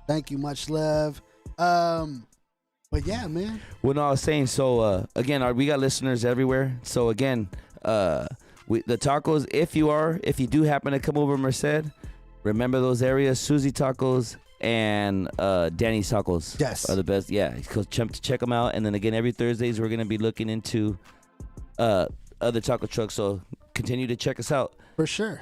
Thank you. Much love. But yeah, man. Well, no, I was saying, so again, we got listeners everywhere. So again, the tacos, if you do happen to come over Merced, remember those areas, Susie Tacos and Danny's Tacos. Yes. Are the best. Yeah, check them out. And then again, every Thursdays, we're going to be looking into other taco trucks. So continue to check us out. For sure.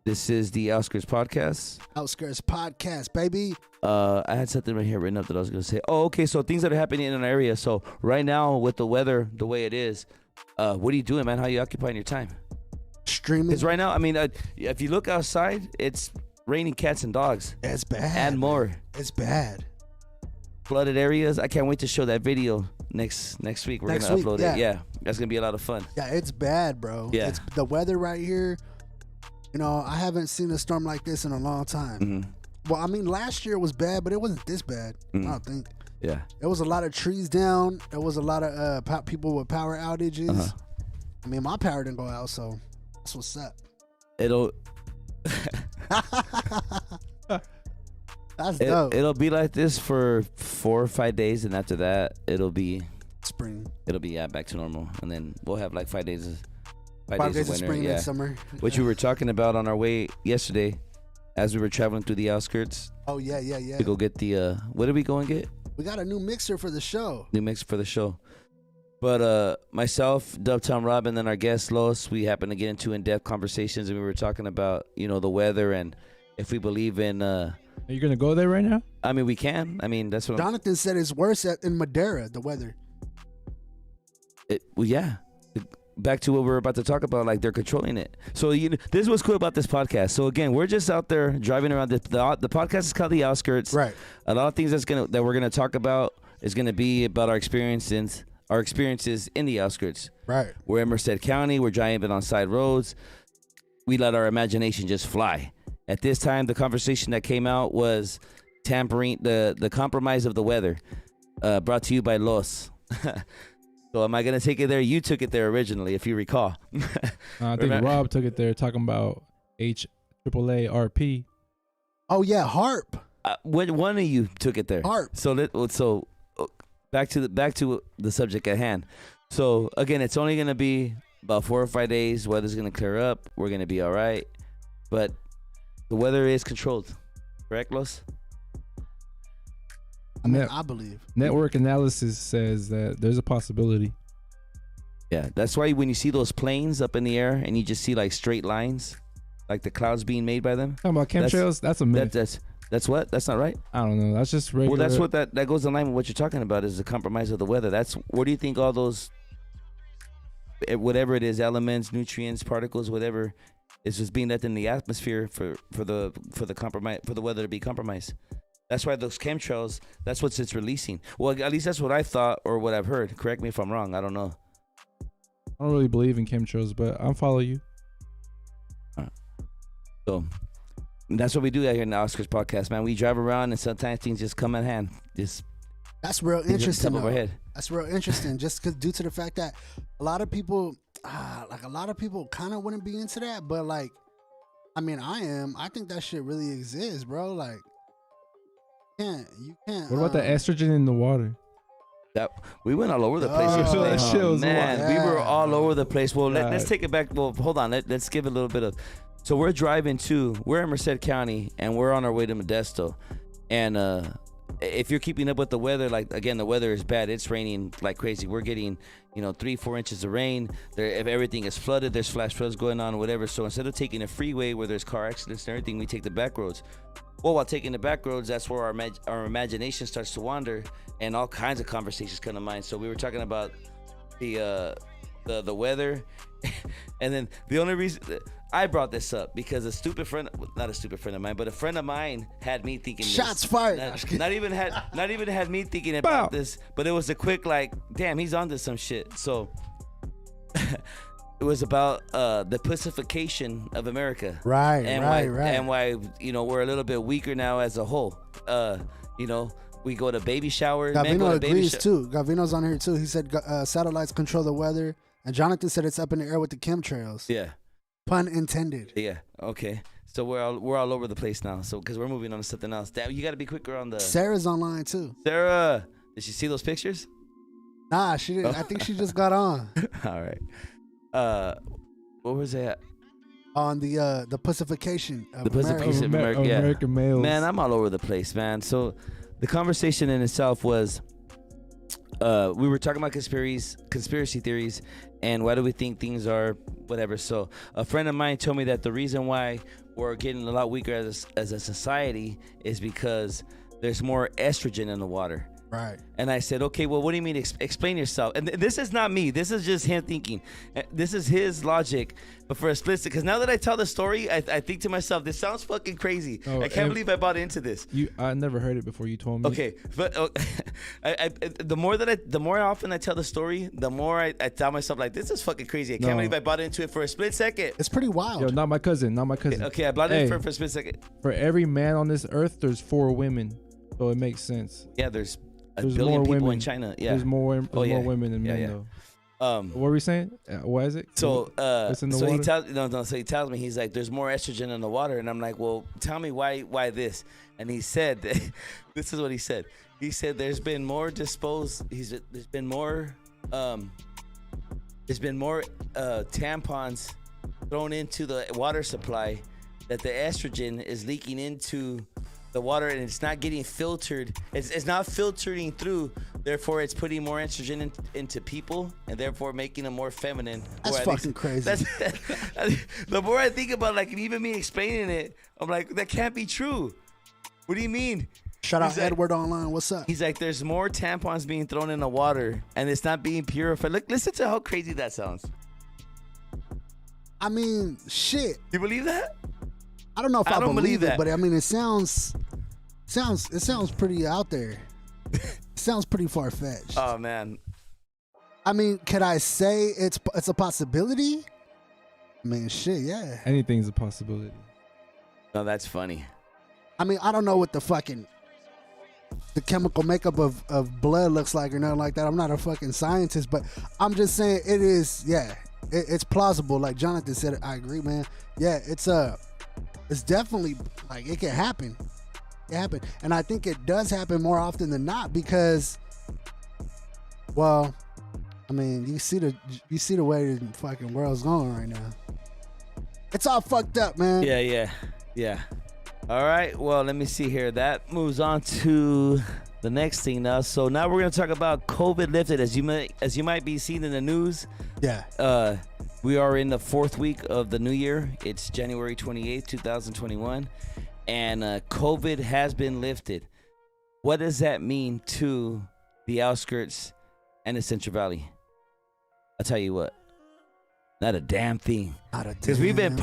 This is the Outskirts Podcast. Outskirts Podcast, baby. I had something right here written up that I was going to say. Oh, okay. So things that are happening in an area. So right now with the weather, the way it is, what are you doing, man? How are you occupying your time? Streaming. Because right now, I mean, if you look outside, it's raining cats and dogs. It's bad. And more. It's bad. Flooded areas. I can't wait to show that video next week. We're gonna upload it. Yeah, that's gonna be a lot of fun. Yeah, it's bad, bro. Yeah, it's the weather right here. You know, I haven't seen a storm like this in a long time. Mm-hmm. Well, I mean, last year was bad, but it wasn't this bad. Mm-hmm. I don't think. Yeah, there was a lot of trees down. There was a lot of people with power outages. Uh-huh. I mean, my power didn't go out, so that's what's up. It'll. That's dope. It'll be like this for 4 or 5 days, and after that, it'll be spring. It'll be back to normal, and then we'll have like 5 days. 5 days of winter, spring and summer. Which we were talking about on our way yesterday, as we were traveling through the outskirts. Oh yeah. To go get the what did we go and get? We got a new mixer for the show. But myself, Dubtown Rob, and then our guest Los, we happened to get into in-depth conversations, and we were talking about the weather and if we believe in. Are you gonna go there right now? I mean, we can. I mean, that's what Jonathan said. It's worse in Madeira. The weather. Well, yeah. Back to what we were about to talk about, like they're controlling it. So this is what's cool about this podcast. So again, we're just out there driving around. The podcast is called The Outskirts. Right. A lot of things that we're gonna talk about is gonna be about our experiences in the outskirts. Right. We're in Merced County. We're driving on side roads. We let our imagination just fly. At this time, the conversation that came out was tampering the compromise of the weather, brought to you by Los. So am I going to take it there? You took it there originally, if you recall. I think Rob took it there talking about HAAARP. Oh, yeah, HARP. One of you took it there. HARP. So back to the subject at hand. So, again, it's only going to be about 4 or 5 days. Weather's going to clear up. We're going to be all right. But the weather is controlled. Correct, Los? I believe. Network analysis says that there's a possibility. Yeah, that's why when you see those planes up in the air and you just see like straight lines, like the clouds being made by them. Talking about chemtrails, that's a myth. That's what? That's not right? I don't know. That's just regular. Well, that's what that goes in line with what you're talking about is the compromise of the weather. Where do you think all those, whatever it is, elements, nutrients, particles, whatever, is just being left in the atmosphere for the compromise, for the weather to be compromised? That's why those chemtrails, that's what it's releasing. Well, at least that's what I thought or what I've heard. Correct me if I'm wrong. I don't know. I don't really believe in chemtrails, but I'll follow you. So that's what we do out here in the Outskirts podcast, man. We drive around and sometimes things just come in hand. That's real interesting. Top of our head. That's real interesting. Just due to the fact that a lot of people kind of wouldn't be into that, but like, I mean, I think that shit really exists, bro. Like, you can't. What about the estrogen in the water? That we went all over the place yesterday. Oh, man, we were all over the place. Well, let's take it back. Well, hold on. Let's give it a little bit of. So we're driving we're in Merced County, and we're on our way to Modesto. And if you're keeping up with the weather, like, again, the weather is bad. It's raining like crazy. We're getting, 3-4 inches of rain. If everything is flooded, there's flash floods going on, whatever. So instead of taking a freeway where there's car accidents and everything, we take the back roads. Well, while taking the back roads, that's where our imagination starts to wander, and all kinds of conversations come to mind. So we were talking about the weather, and then the only reason I brought this up because not a stupid friend of mine, but a friend of mine had me thinking. Shots fired. Not even had me thinking about this, but it was a quick like, damn, he's onto some shit. So. It was about the pacification of America, right? And why we're a little bit weaker now as a whole. We go to baby showers. Gavino agrees too. Gavino's on here too. He said satellites control the weather, and Jonathan said it's up in the air with the chemtrails. Yeah, pun intended. Yeah. Okay. So we're all over the place now. So because we're moving on to something else. Damn, you got to be quicker on the. Sarah's online too. Sarah, did she see those pictures? Nah, she didn't. I think she just got on. All right. What was that? On the pacification of American males. Man, I'm all over the place, man. So the conversation in itself was, we were talking about conspiracy theories, and why do we think things are whatever. So a friend of mine told me that the reason why we're getting a lot weaker as a society is because there's more estrogen in the water. Right. And I said, okay, well, what do you mean? Explain yourself. And this is not me. This is just him thinking. This is his logic. But for a split second, because now that I tell the story, I think to myself, this sounds fucking crazy. Oh, I can't believe I bought into this. I never heard it before you told me. Okay, but the more often I tell the story, the more I tell myself, like, this is fucking crazy. I can't believe I bought into it for a split second. It's pretty wild. Yo, not my cousin. Okay, I bought it for a split second. For every man on this earth, there's 4 women. So it makes sense. Yeah, there's a billion people women in China. Yeah, there's more women than men though. What were we saying? What is it? So, what's in the water? So he tells me, he's like, there's more estrogen in the water, and I'm like, well, tell me why this? And he said, this is what he said. He said there's been more tampons thrown into the water supply, that the estrogen is leaking into the water and it's not getting filtered. It's not filtering through. Therefore, it's putting more estrogen into people and therefore making them more feminine. That's fucking crazy. The more I think about, like, even me explaining it, I'm like, that can't be true. What do you mean? Shout out Edward Online. What's up? He's like, there's more tampons being thrown in the water and it's not being purified. Look, listen to how crazy that sounds. I mean, shit. You believe that? I don't know if I don't believe it, that, but I mean, it sounds pretty out there. It sounds pretty far fetched. Oh man. I mean, could I say it's a possibility? I mean, shit, yeah. Anything's a possibility. No, that's funny. I mean, I don't know what the chemical makeup of blood looks like or nothing like that. I'm not a fucking scientist, but I'm just saying it is. Yeah, it's plausible. Like Jonathan said, I agree, man. Yeah, it's definitely, like, it can happen. It happened. And I think it does happen more often than not because, well, I mean, you see the way the fucking world's going right now. It's all fucked up, man. Yeah. All right. Well, let me see here. That moves on to the next thing now. So now we're going to talk about COVID lifted. As you might be seeing in the news. Yeah. We are in the 4th week of the new year. It's January 28th, 2021. And COVID has been lifted. What does that mean to the outskirts and the Central Valley? I'll tell you what. Not a damn thing. Because we've been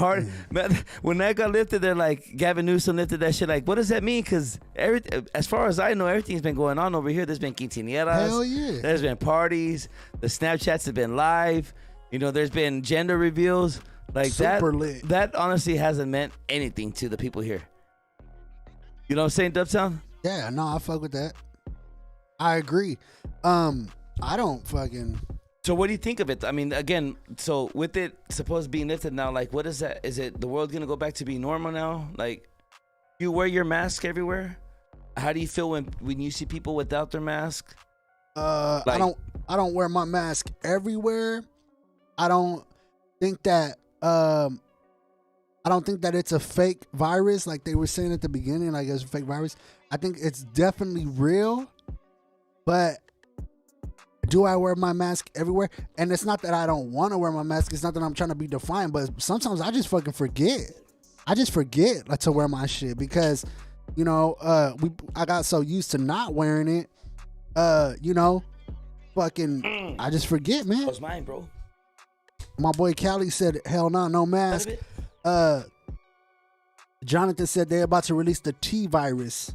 when that got lifted, they're like, Gavin Newsom lifted that shit. Like, what does that mean? Because as far as I know, everything's been going on over here. There's been quinceañeras. Hell yeah. There's been parties. The Snapchats have been live. You know, there's been gender reveals. Like, super lit. That honestly hasn't meant anything to the people here. You know what I'm saying, Dubtown? Yeah, no, I fuck with that. I agree. I don't fucking... So what do you think of it? I mean, again, so with it supposed to be lifted now, like, what is that? Is it the world going to go back to be normal now? Like, you wear your mask everywhere? How do you feel when you see people without their mask? I don't wear my mask everywhere. I don't think that it's a fake virus like they were saying at the beginning, like it's a fake virus. I think it's definitely real, but do I wear my mask everywhere? And it's not that I don't want to wear my mask. It's not that I'm trying to be defiant, but sometimes I just fucking forget. I just forget to wear my shit because, you know, I got so used to not wearing it. You know, fucking, I just forget, man. That was mine, bro. My boy Callie said, hell no mask. Jonathan said they're about to release the T virus.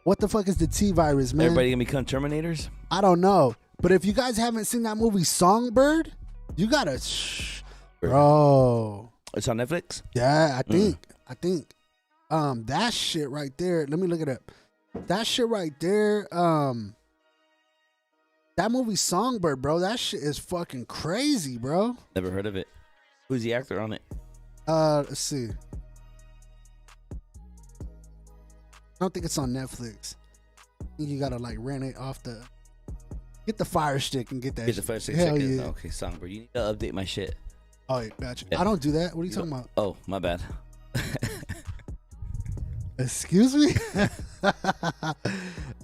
What the fuck is the T virus, man? Everybody gonna become Terminators? I don't know. But if you guys haven't seen that movie Songbird, you gotta bro. It's on Netflix? Yeah, I think. That shit right there. Let me look it up. That shit right there. That movie Songbird, bro. That shit is fucking crazy, bro. Never heard of it. Who's the actor on it? Let's see. I don't think it's on Netflix. I think you gotta like rent it off get the Fire Stick and get that. Get the Fire Stick. Hell yeah. Okay, Songbird. You need to update my shit. Oh, yeah, gotcha. Yeah. I don't do that. What are you talking about? Oh, my bad. Excuse me?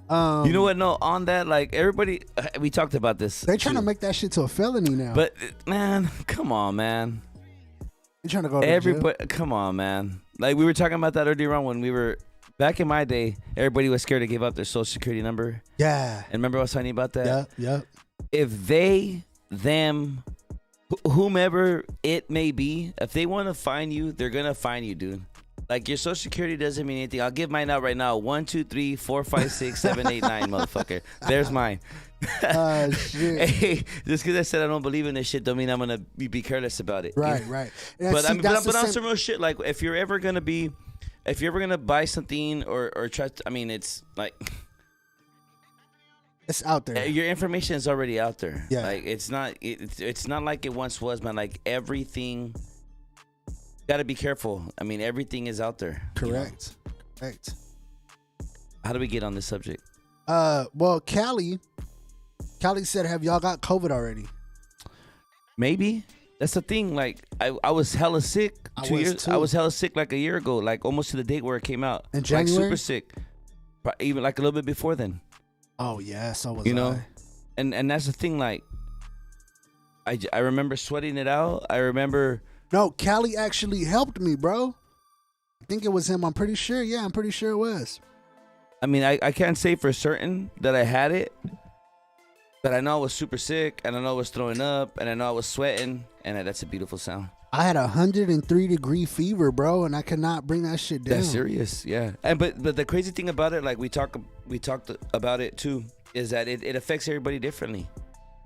You know what? No, on that, like, everybody, we talked about this. They're trying to make that shit to a felony now. But, man, come on, man. You're trying to go to jail? Come on, man. Like, we were talking about that earlier on when we were Back in my day, everybody was scared to give up their social security number. Yeah. And remember I was talking about that? Yep. If they, them, whomever it may be, if they want to find you, they're going to find you, dude. Like, your social security doesn't mean anything. I'll give mine out right now. 1, 2, 3, 4, 5, 6, 7, 8, 9, motherfucker. There's mine. Shit. Hey, just because I said I don't believe in this shit don't mean I'm going to be careless about it. Right. But on some real shit, like, if you're ever going to buy something or try to, I mean, it's like, it's out there. your information is already out there. Yeah. Like, it's not like it once was, man. Like, everything, got to be careful. I mean, everything is out there. Correct. How do we get on this subject? Well, Callie said, have y'all got COVID already? Maybe. That's the thing. Like, I was hella sick 2 years. I was hella sick like a year ago, like almost to the date where it came out. In January? Like, super sick. Even like a little bit before then. Oh yeah, so was you know? And that's the thing. Like, I remember sweating it out. I remember. No, Callie actually helped me, bro. I think it was him. I'm pretty sure. Yeah, I'm pretty sure it was. I mean, I can't say for certain that I had it, but I know I was super sick, and I know I was throwing up, and I know I was sweating, and that's a beautiful sound. I had 103-degree fever, bro, and I could not bring that shit down. That's serious, yeah. And but the crazy thing about it, like we talked about it too, is that it affects everybody differently.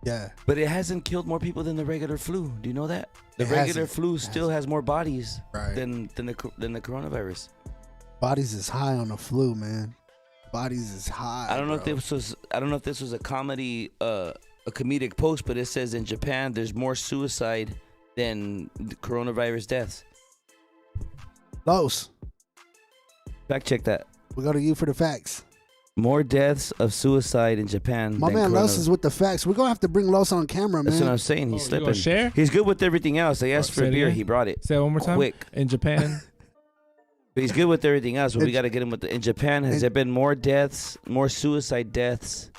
Yeah. But it hasn't killed more people than the regular flu. Do you know that? The regular flu still has more bodies than the coronavirus. Bodies is high on the flu, man. Bodies is high. I don't know if this was a comedic post, but it says in Japan there's more suicide than coronavirus deaths. Los. Fact check that. We go to you for the facts. More deaths of suicide in Japan. My man Los is with the facts. We're gonna have to bring Los on camera, man. That's what I'm saying. He's slipping. Share? He's good with everything else. They asked for a beer. He brought it. Say it one more time. Quick. In Japan. But he's good with everything else. But we got to get him with in Japan. Has there been more deaths, more suicide deaths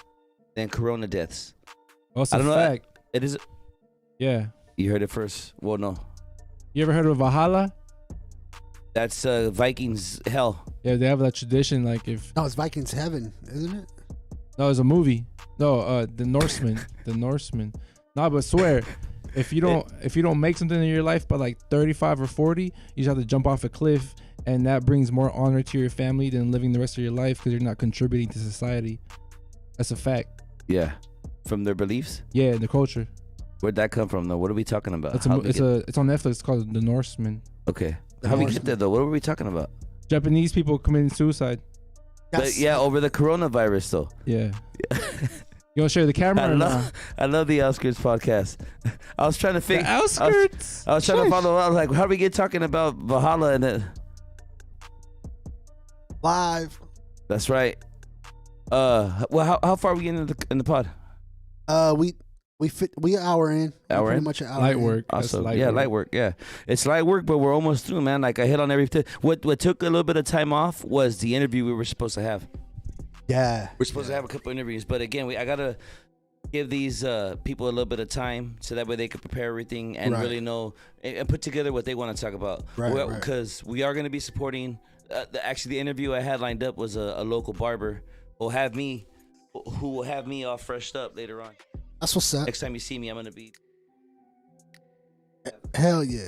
than corona deaths? Also, I don't know. Fact. It is. Yeah. You heard it first. Well, no. You ever heard of Valhalla? That's Vikings hell. Yeah, they have that tradition. Like if. No, it's Vikings heaven, isn't it? No, it's a movie. No, the Norsemen. The Norsemen. No, but swear. If you don't make something in your life by like 35 or 40, you just have to jump off a cliff, and that brings more honor to your family than living the rest of your life because you're not contributing to society. That's a fact. Yeah, from their beliefs. Yeah, the culture. Where'd that come from, though? What are we talking about? It's on Netflix. It's called The Norsemen. Okay, how we get there though? What were we talking about? Japanese people committing suicide. Yeah, over the coronavirus though. Yeah. You want to share the camera? I love the Outskirts podcast. I was trying to figure. Outskirts. I was trying to follow. I was like, how do we get talking about Valhalla and it? Live. That's right. Well, how far are we in the pod? We an hour in. Pretty much an hour. Light work. Awesome. Light work. Yeah, it's light work, but we're almost through, man. Like I hit on everything. What took a little bit of time off was the interview we were supposed to have. Yeah, we're supposed to have a couple interviews, but again, I gotta give these people a little bit of time so that way they can prepare everything and really know and put together what they want to talk about. Right. Because we are going to be supporting. Actually, the interview I had lined up was a local barber who will have me all freshed up later on. That's what's up. Next time you see me, I'm gonna be. Hell yeah.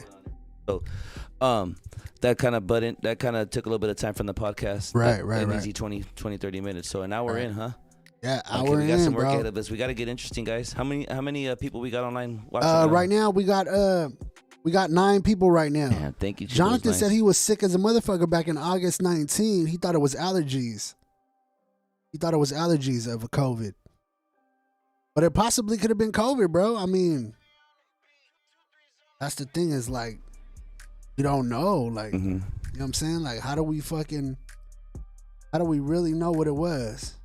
So, that kind of took a little bit of time from the podcast. Right. Easy 20, 30 minutes. So an hour in, huh? Yeah, hour in. We got some work bro. ahead of us. We got to get interesting, guys. How many people we got online watching? Right now we got 9 people right now. Yeah, thank you. Jonathan said he was sick as a motherfucker back in August 19. He thought it was allergies. Of a COVID. But it possibly could have been COVID, bro. I mean, that's the thing is like, you don't know. Like, you know what I'm saying? Like, how do we really know what it was?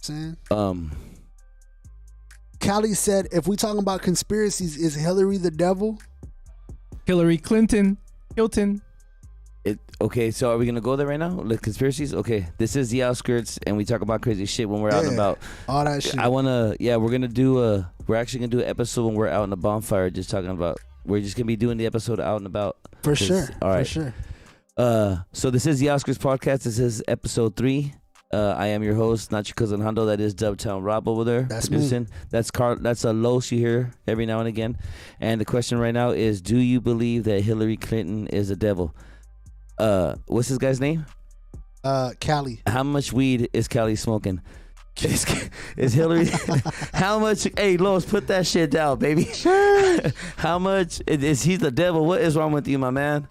You know what I'm saying? Callie said, if we talking about conspiracies, is Hillary the devil? Hillary Clinton. Hilton. Okay, so are we gonna go there right now? Like conspiracies? Okay, this is the Outskirts, and we talk about crazy shit when we're out and about. All that shit. We're actually gonna do an episode when we're out in the bonfire, just talking about. We're just gonna be doing the episode out and about. For sure. All right. For sure. So this is the Outskirts Podcast. This is episode 3. I am your host, not your cousin Hondo. That is Dubtown Rob over there. That's producing. me. That's Carl. That's a Los you hear every now and again. And the question right now is, do you believe that Hillary Clinton is a devil? What's this guy's name? Cali. How much weed is Cali smoking? Is Hillary? How much? Hey, Los, put that shit down, baby. How much is he the devil? What is wrong with you, my man?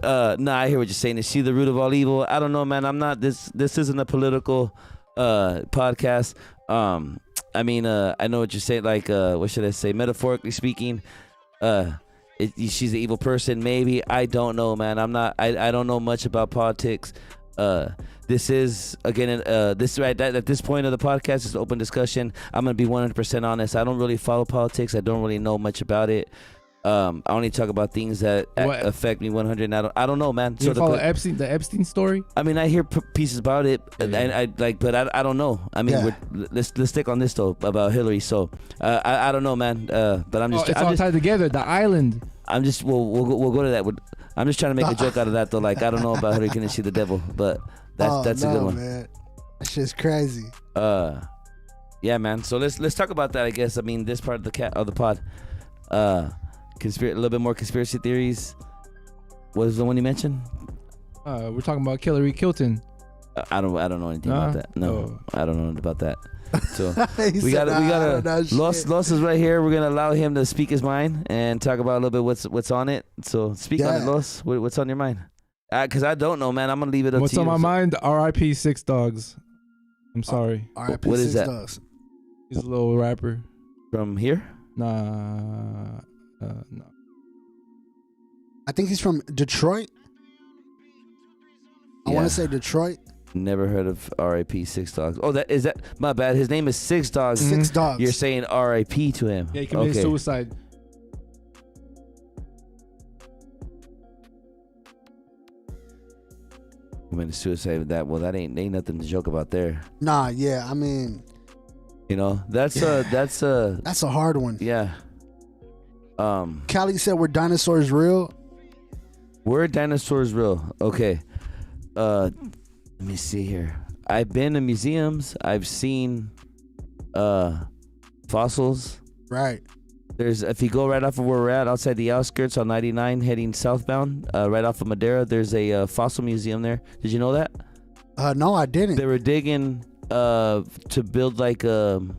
I hear what you're saying. Is she the root of all evil? I don't know, man. I'm not. This isn't a political podcast. I know what you're saying. Like, what should I say? Metaphorically speaking, she's an evil person. Maybe. I don't know, man. I'm not. I don't know much about politics. This is again. This right at this point of the podcast is open discussion. I'm gonna be 100% honest. I don't really follow politics. I don't really know much about it. I only talk about things that affect me 100. I don't know, man. You follow the Epstein story? I mean, I hear pieces about it, and I don't know. I mean, let's stick on this though about Hillary. So I don't know, man. But I'm just it's all tied together. The island. I'm just we'll go to that. I'm just trying to make a joke out of that though. Like, I don't know about Hillary Clinton, she the devil, but that's a good one. Man. That shit's crazy. Yeah, man. So let's talk about that. I guess. I mean, this part of the pod. A little bit more conspiracy theories. What is the one you mentioned? We're talking about Hillary Clinton. I don't know anything about that. No, I don't know about that. So we gotta. Los is right here. We're gonna allow him to speak his mind and talk about a little bit what's on it. So speak on it, Los. What's on your mind? Because I don't know, man. I'm gonna leave it up what's to you. What's on my mind? R.I.P. Six Dogs. I'm sorry. R.I.P. What Six is that? Dogs. He's a little rapper. From here? Nah. No. I think he's from Detroit. I want to say Detroit. Never heard of R.I.P. Six Dogs. Oh, that is my bad. His name is Six Dogs. Six Dogs. You're saying R.I.P. to him. Yeah, he committed suicide. Committed suicide with that. Well, that ain't nothing to joke about there. Nah, yeah. I mean, that's a hard one. Yeah. Callie said, "Were dinosaurs real?" Were dinosaurs real? Okay. Let me see here. I've been to museums. I've seen fossils. Right. If you go right off of where we're at, outside the outskirts on 99, heading southbound, right off of Madera, there's a fossil museum there. Did you know that? No, I didn't. They were digging to build like an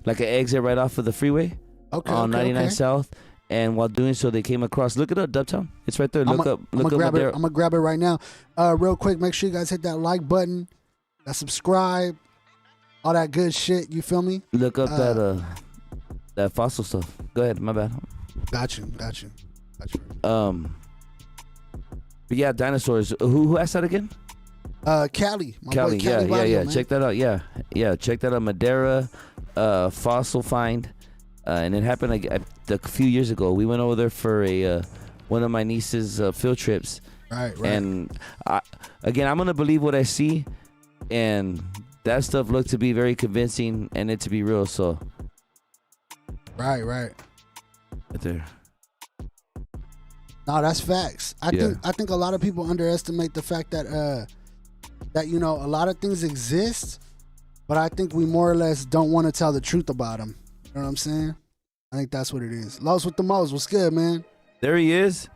exit right off of the freeway. Okay. On 99 South. And while doing so, they came across. Look it up, Dubtown. It's right there. I'm gonna grab it right now. Real quick, make sure you guys hit that like button, that subscribe, all that good shit. You feel me? Look up that fossil stuff. Go ahead. My bad. Got you. But yeah, dinosaurs. Who asked that again? Callie. Callie. Yeah. Man. Check that out. Yeah. Check that out. Madera, fossil find. And it happened a few years ago. We went over there for one of my niece's field trips. Right. And I'm gonna believe what I see, and that stuff looked to be very convincing and it to be real. So. Right. Right there. No, that's facts. I think a lot of people underestimate the fact that a lot of things exist, but I think we more or less don't want to tell the truth about them. You know what I'm saying? I think that's what it is. Los with the most. What's good, man? There he is.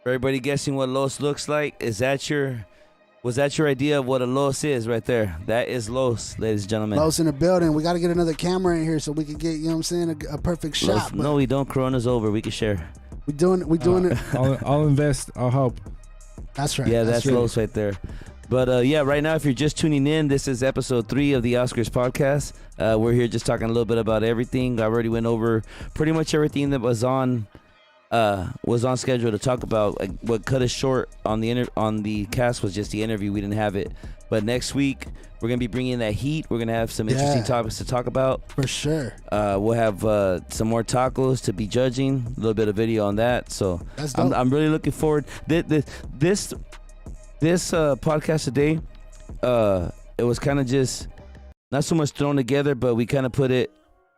For everybody guessing what Los looks like, was that your idea of what a Los is right there? That is Los, ladies and gentlemen. Los in the building. We got to get another camera in here so we can get, you know what I'm saying, a perfect shot. No, we don't. Corona's over. We can share. We doing it. I'll invest. I'll help. That's right. Yeah, that's Los right there. But right now, if you're just tuning in, this is episode 3 of the Outskirts Podcast. We're here just talking a little bit about everything. I already went over pretty much everything that was on schedule to talk about. Like, what cut us short on the cast was just the interview. We didn't have it. But next week, we're going to be bringing that heat. We're going to have some interesting topics to talk about. For sure. We'll have some more tacos to be judging. A little bit of video on that. So I'm really looking forward. This podcast today, it was kind of just not so much thrown together, but we kind of put it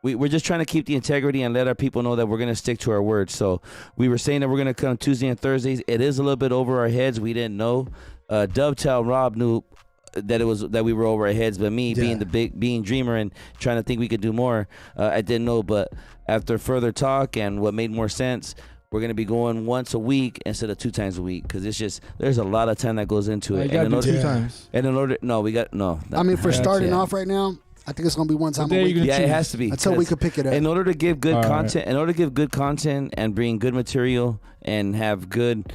we're just trying to keep the integrity and let our people know that we're gonna stick to our word. So we were saying that we're gonna come Tuesday and Thursdays. It is a little bit over our heads. We didn't know. Dovetail Rob knew that we were over our heads, but me being dreamer and trying to think we could do more, I didn't know. But after further talk and what made more sense, we're gonna be going once a week instead of 2 times a week, because it's just there's a lot of time that goes into it. You gotta do 2 times. And in order, no, we got no. I mean, for starting off right now, I think it's gonna be 1 time a week. Yeah, it has to be until we could pick it up. In order to give good content, and bring good material and have good,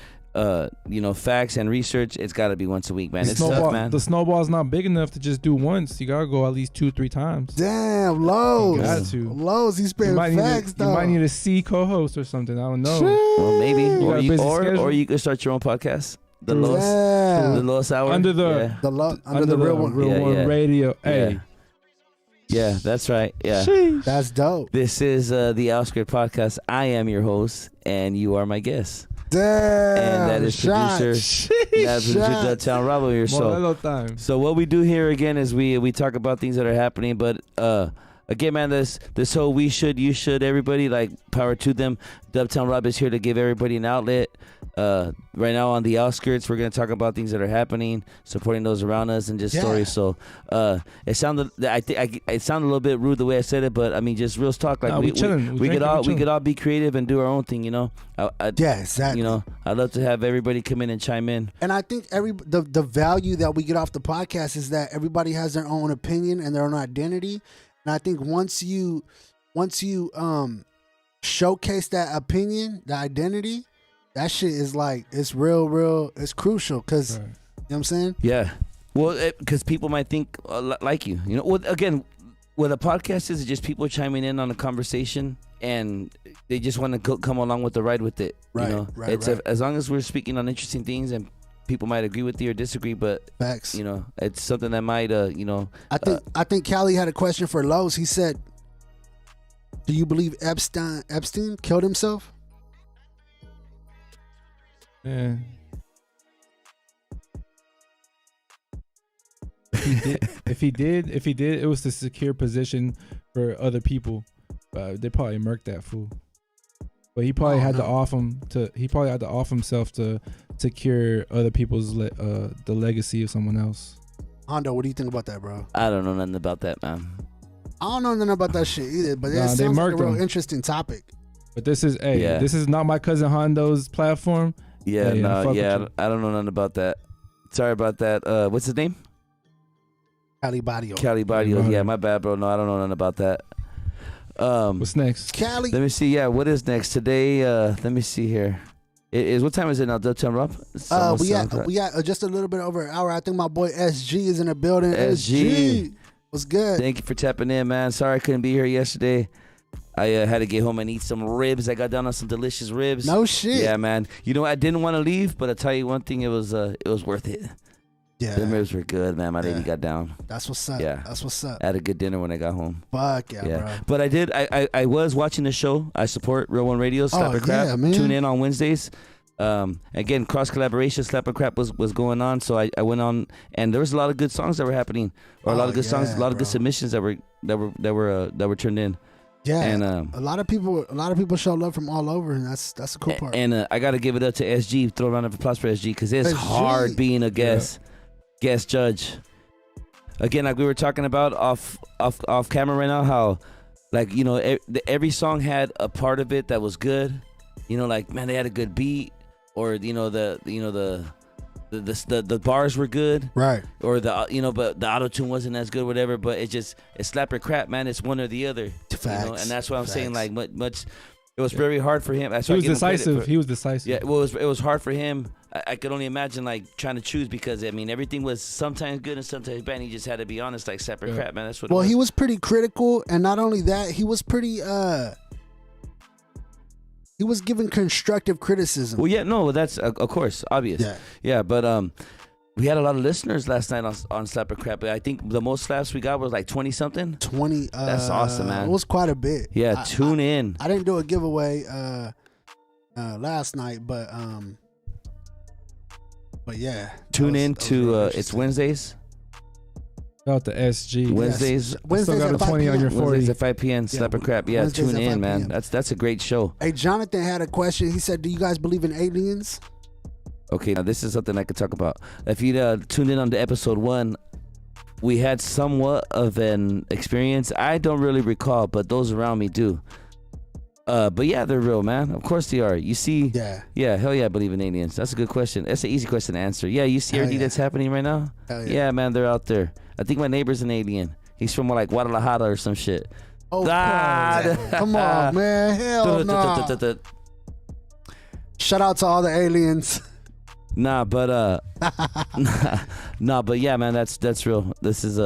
facts and research, it's got to be once a week, man. It's tough, man. The snowball's not big enough to just do once. You gotta go at least 2-3 times. Damn, Lowe's. He's spitting facts, though. You might need a C co-host or something. I don't know. Well, maybe, or you could start your own podcast. The lowest hour under the real one radio. Hey. Yeah, that's right. Yeah. Sheesh. That's dope. This is the Outskirts Podcast. I am your host, and you are my guest. Damn. And that is producer. That's producer Town Robo here. So what we do here again is we talk about things that are happening, but again, man, this whole we should, you should, everybody, like, power to them. Dubtown Rob is here to give everybody an outlet. Right now on the Outskirts, we're going to talk about things that are happening, supporting those around us, and just stories. So it sounded, it sounded a little bit rude the way I said it, but I mean, just real talk. Like, we could all be creative and do our own thing, exactly. I'd love to have everybody come in and chime in. And I think the value that we get off the podcast is that everybody has their own opinion and their own identity. And I think once you showcase that opinion, the identity, that shit is like, it's real, it's crucial, because, you know what I'm saying? Yeah. Well, because people might think like you. Well, again, what a podcast is just people chiming in on a conversation, and they just want to come along with the ride with it. Right. As long as we're speaking on interesting things, and people might agree with you or disagree, but facts. It's something that might, I think Callie had a question for Lowe's. He said, "Do you believe Epstein killed himself?" Yeah. If he did, it was to secure position for other people. They probably murked that fool. But he probably had to off him himself to secure other people's the legacy of someone else. Hondo, what do you think about that, bro? I don't know nothing about that, man. I don't know nothing about that shit either, but it sounds like a real interesting topic. But this is not my cousin Hondo's platform. Yeah, I don't know nothing about that. Sorry about that. What's his name? Cali Barrio. Yeah, my bad, bro. No, I don't know nothing about that. What's next? Cali. Let me see. Yeah, what is next today? Let me see here. What time is it now? Dubtown Rob? We got just a little bit over an hour. I think my boy SG is in the building. SG, what's good? Thank you for tapping in, man. Sorry I couldn't be here yesterday. I had to get home and eat some ribs. I got down on some delicious ribs. No shit. Yeah, man. I didn't want to leave, but I tell you one thing, it was worth it. Yeah, the ribs were good, man. My lady got down. That's what's up. Yeah, that's what's up. I had a good dinner when I got home. Fuck yeah, bro. But I did. I was watching the show. I support Real One Radio. Slap or Crap. Man. Tune in on Wednesdays. Again, cross collaboration. Slap or Crap was going on. So I went on, and there was a lot of good songs that were happening, or a lot of good songs, a lot of good submissions that were turned in. Yeah, and a lot of people show love from all over, and that's the cool part. And I got to give it up to SG. Throw a round of applause for SG, because it's hard being a guest judge. Again, like we were talking about off camera right now, how, like, every song had a part of it that was good. Like, man, they had a good beat, or the bars were good, right? Or but the auto tune wasn't as good, whatever. But it's Slap or Crap, man. It's one or the other. Facts. And that's why I'm saying, like, much. It was very hard for him. He was decisive. He was decisive. Yeah, well, it was hard for him. I could only imagine, like, trying to choose, because I mean, everything was sometimes good and sometimes bad. And he just had to be honest, like Slap or Crap, man. That's what. Well, he was pretty critical, and not only that, he was pretty. He was giving constructive criticism. Well, yeah, no, that's of course obvious. Yeah, but we had a lot of listeners last night on Slap or Crap. I think the most slaps we got was like 20 something. 20. That's awesome, man. It was quite a bit. Yeah, tune in. I didn't do a giveaway last night, but yeah. Tune in to it's Wednesdays. Out the SG. Wednesdays. Still got a 20 on your 40. Wednesdays at 5 p.m. Slap and crap. Yeah, Wednesdays tune at in, 5 man. p.m. That's a great show. Hey, Jonathan had a question. He said, "Do you guys believe in aliens?" Okay, now this is something I could talk about. If you tuned in on to episode 1, we had somewhat of an experience. I don't really recall, but those around me do. But yeah, they're real, man. Of course they are. You see, yeah, hell yeah, I believe in aliens. That's a good question. That's an easy question to answer. Yeah, you see everything that's happening right now? Yeah, man, they're out there. I think my neighbor's an alien. He's from like Guadalajara or some shit. Oh, God. Come on, man. Hell no. Shout out to all the aliens. Nah, but yeah, man, that's real. This is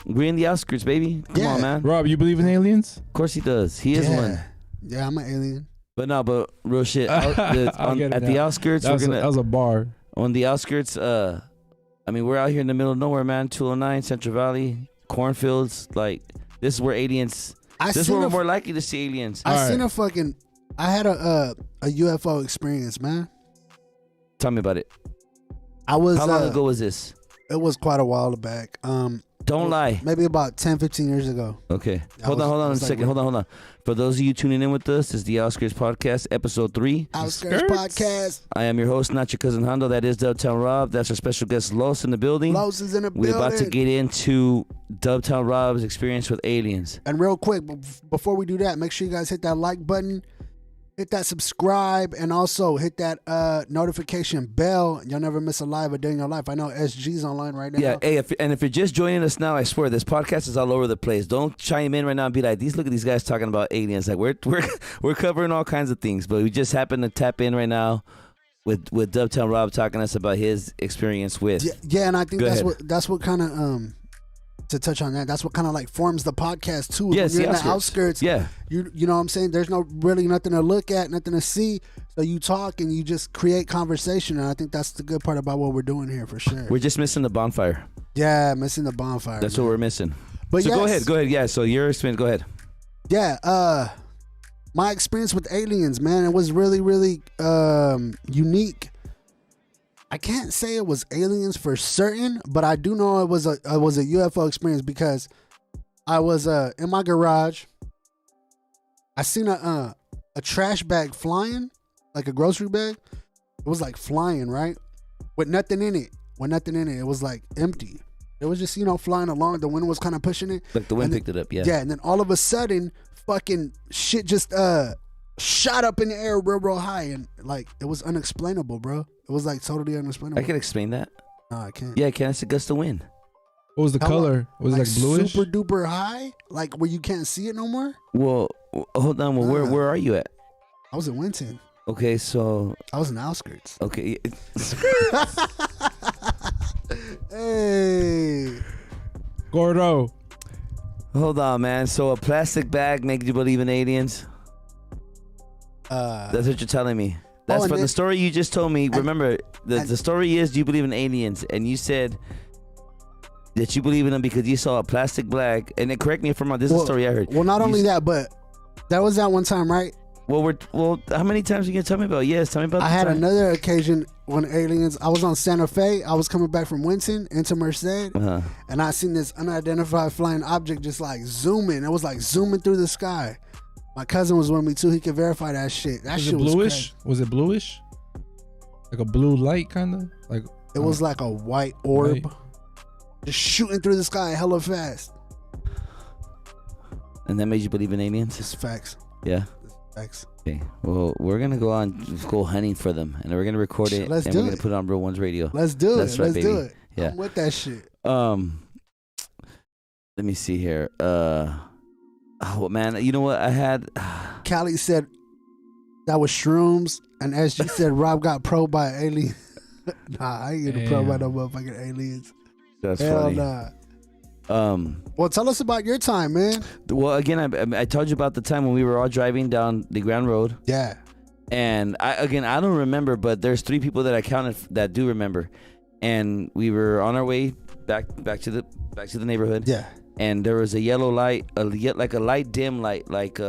we're in the outskirts, baby. Come on, man. Rob, you believe in aliens? Of course he does. He is one. Yeah, I'm an alien. But real shit. At the outskirts, that was a bar. On the outskirts, I mean, we're out here in the middle of nowhere, man. 209, Central Valley, cornfields. Like, this is where aliens. This is where we're more likely to see aliens. I had a UFO experience, man. Tell me about it. How long ago was this? It was quite a while back. Don't lie. Maybe about 10, 15 years ago. Okay. Hold on a second. Hold on. For those of you tuning in with us, this is the Outskirts Podcast, episode 3. Outskirts Podcast. I am your host, not your cousin Hondo. That is Dubtown Rob. That's our special guest, Los, in the building. Los is in the building. We're about to get into Dubtown Rob's experience with aliens. And real quick, before we do that, make sure you guys hit that like button. Hit that subscribe, and also hit that notification bell. You'll never miss a live a day in your life. I know SG's online right now. Yeah, hey, if you're just joining us now, I swear this podcast is all over the place. Don't chime in right now and be like, look at these guys talking about aliens. Like we're covering all kinds of things, but we just happen to tap in right now with Dubtown Rob talking to us about his experience with. Yeah, and I think that's what kind of to touch on that. That's what kind of like forms the podcast too. Yes, when you're in the outskirts. Yeah, you know what I'm saying. There's really nothing to look at, nothing to see. So you talk and you just create conversation, and I think that's the good part about what we're doing here for sure. We're just missing the bonfire. Yeah, missing the bonfire. That's what we're missing. But so go ahead. Yeah. So your experience. Go ahead. Yeah. My experience with aliens, man, it was really, really unique. I can't say it was aliens for certain, but I do know it was a UFO experience because I was in my garage. I seen a trash bag flying, like a grocery bag. It was like flying, right? With nothing in it. It was like empty. It was just, flying along. The wind was kind of pushing it. Like the wind picked it up, yeah. Yeah, and then all of a sudden, fucking shit just shot up in the air real high, and like it was unexplainable, bro. It was like totally unexplainable. I can explain that. No, I can't. Yeah, I can. It's a gust of wind. What was the color? Was it like bluish? Super duper high, like where you can't see it no more. Well, hold on. Well, where are you at? I was in Winton. Okay, so I was in the outskirts. Okay. Hey, Gordo. Hold on, man. So a plastic bag makes you believe in aliens? That's what you're telling me. That's from the story you just told me. Remember, the story is you believe in aliens, and you said that you believe in them because you saw a plastic bag. And then correct me if I'm wrong. This is a story I heard. Well, not only that, but that was that one time, right? Well, how many times are you gonna tell me about? Yes, tell me about. I had another occasion when aliens. I was on Santa Fe. I was coming back from Winton into Merced, and I seen this unidentified flying object just like zooming. It was like zooming through the sky. My cousin was with me too. He could verify that shit. That shit was bluish. Was it bluish? Like a blue light, kind of like. It was like a white orb, just shooting through the sky hella fast. And that made you believe in aliens? It's facts. Yeah. Facts. Okay. Well, we're gonna go hunting for them, and we're gonna record it. We're gonna put it on Real Ones Radio. Let's do it. That's right, Let's baby. do it. Yeah. I'm with that shit. Let me see here. Oh man, you know what I had? Callie said that was shrooms, and SG said Rob got probed by an alien. Nah, I ain't getting probed by no motherfucking aliens. That's Hell funny. Nah. Well, tell us about your time, man. Well, again, I told you about the time when we were all driving down the Grand Road. Yeah. And I don't remember, but there's 3 people that I counted that do remember. And we were on our way back to the neighborhood. Yeah. And there was a yellow light, like a light dim light, like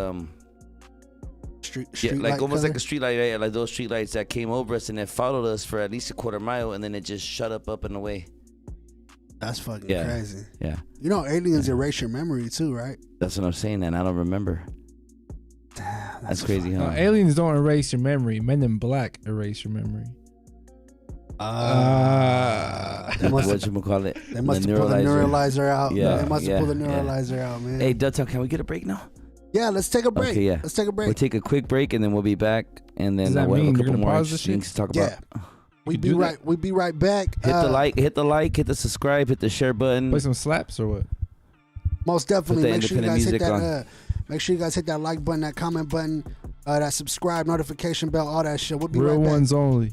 street like almost color? like a street light, right? Like those street lights that came over us and it followed us for at least a quarter mile, and then it just shut up and away. That's fucking Yeah. crazy. Yeah. You know, aliens erase your memory too, right? That's what I'm saying, and I don't remember. Damn, That's crazy, huh? No, aliens don't erase your memory. Men in Black erase your memory. What you call it? They must have pulled the neuralizer out. Yeah, they must have pulled the neuralizer out, man. Hey, Dutton, can we get a break now? Yeah, let's take a break. Okay, yeah. Let's take a break. We'll take a quick break and then we'll be back, and then Does that we'll have mean a you're couple gonna more pause this things to talk Yeah. about. We'll be right back. Hit the like, hit the subscribe, hit the share button. Play some slaps or what? Most definitely. Make sure you guys hit that. Make sure you guys hit that like button, that comment button, that subscribe, notification bell, all that shit. We'll be Real right back. ones only.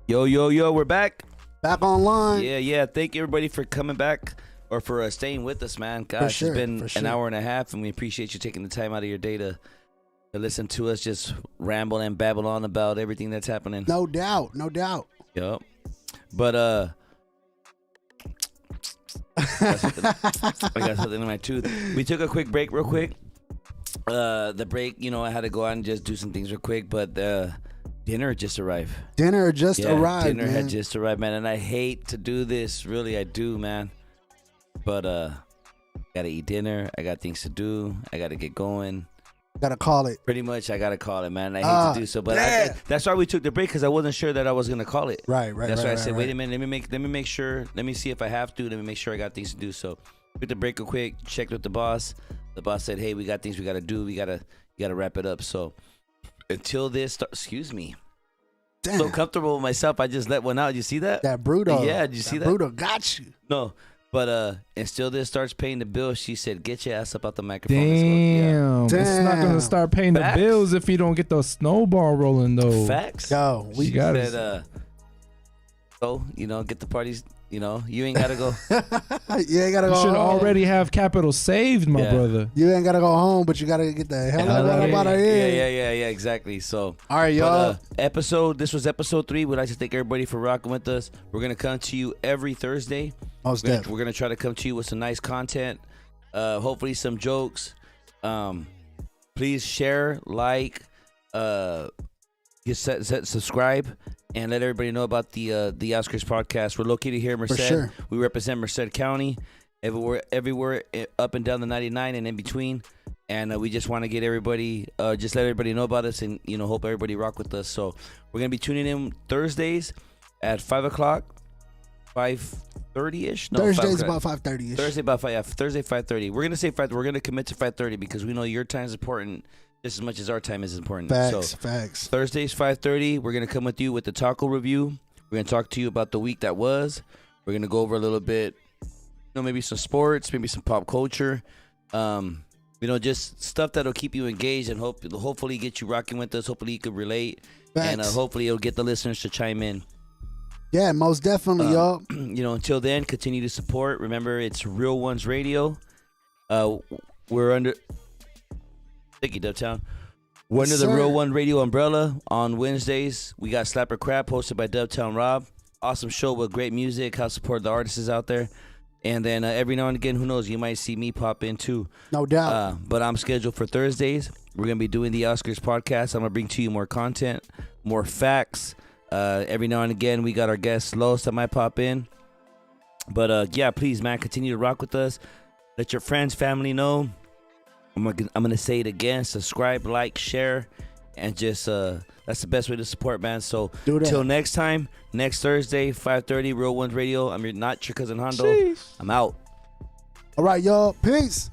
Yo, we're back. Back online. Yeah. Thank you, everybody, for coming back or for staying with us, man. Gosh, it's been an hour and a half, and we appreciate you taking the time out of your day to listen to us just ramble and babble on about everything that's happening. No doubt. Yep. But I got something in my tooth. We took a quick break real quick. The break, I had to go out and just do some things real quick, but dinner just arrived. Dinner had just arrived, man. And I hate to do this. Really, I do, man. But gotta eat dinner. I got things to do. I gotta get going. Gotta call it. Pretty much, I gotta call it, man. I hate to do so, but that's why we took the break, because I wasn't sure that I was gonna call it. Right. That's why I said, wait a minute. Let me make sure. Let me see if I have to. Let me make sure I got things to do. So took the break real quick. Checked with the boss. The boss said, hey, we got things we gotta do. You gotta wrap it up. So until this starts, excuse me. Damn. So comfortable with myself, I just let one out. You see that? That Bruto. Yeah, did you see that? Bruto got you. No, but until this starts paying the bill, she said, "Get your ass up out the microphone." Damn, Damn. It's not gonna start paying Facts. the bills if you don't get those snowball rolling though. Facts. Yo, we got it. So get the parties. You ain't gotta go. You ain't gotta go. You should home. already have capital saved, my brother. You ain't gotta go home, but you gotta get the hell out of here. Yeah, exactly. So, all right, y'all. This was episode 3. We'd like to thank everybody for rocking with us. We're gonna come to you every Thursday. We're gonna try to come to you with some nice content. Hopefully some jokes. Please share, like, subscribe, and let everybody know about the Outskirts podcast. We're located here in Merced. For sure. We represent Merced County, everywhere up and down the 99 and in between. And we just want to get everybody, just let everybody know about us, and hope everybody rock with us. So we're gonna be tuning in Thursdays at 5 o'clock, 5:30 ish. No, Thursdays about 5:30 ish. Thursday about 5. Yeah, Thursday 5:30. We're gonna say 5. We're gonna commit to 5:30 because we know your time is important just as much as our time is important. Facts. Thursdays 5:30. We're gonna come with you with the taco review. We're gonna talk to you about the week that was. We're gonna go over a little bit, maybe some sports, maybe some pop culture. Just stuff that'll keep you engaged and hopefully get you rocking with us. Hopefully you could relate. Facts. And hopefully it'll get the listeners to chime in. Yeah, most definitely, y'all. Until then, continue to support. Remember, it's Real Ones Radio. We're under. Thank you, Dubtown. We're under the Real One Radio umbrella. On Wednesdays, we got Slapper Crap hosted by Dubtown Rob. Awesome show with great music. How support the artists out there. And then every now and again, who knows, you might see me pop in too. No doubt. But I'm scheduled for Thursdays. We're going to be doing the Outskirts podcast. I'm going to bring to you more content, more facts. Every now and again, we got our guest Los that might pop in. But yeah, please, man, continue to rock with us. Let your friends, family know. I'm gonna say it again. Subscribe, like, share, and just that's the best way to support, man. So till next time, next Thursday, 5:30, Real Ones Radio. I'm not your cousin Hondo. Jeez. I'm out. All right, y'all. Peace.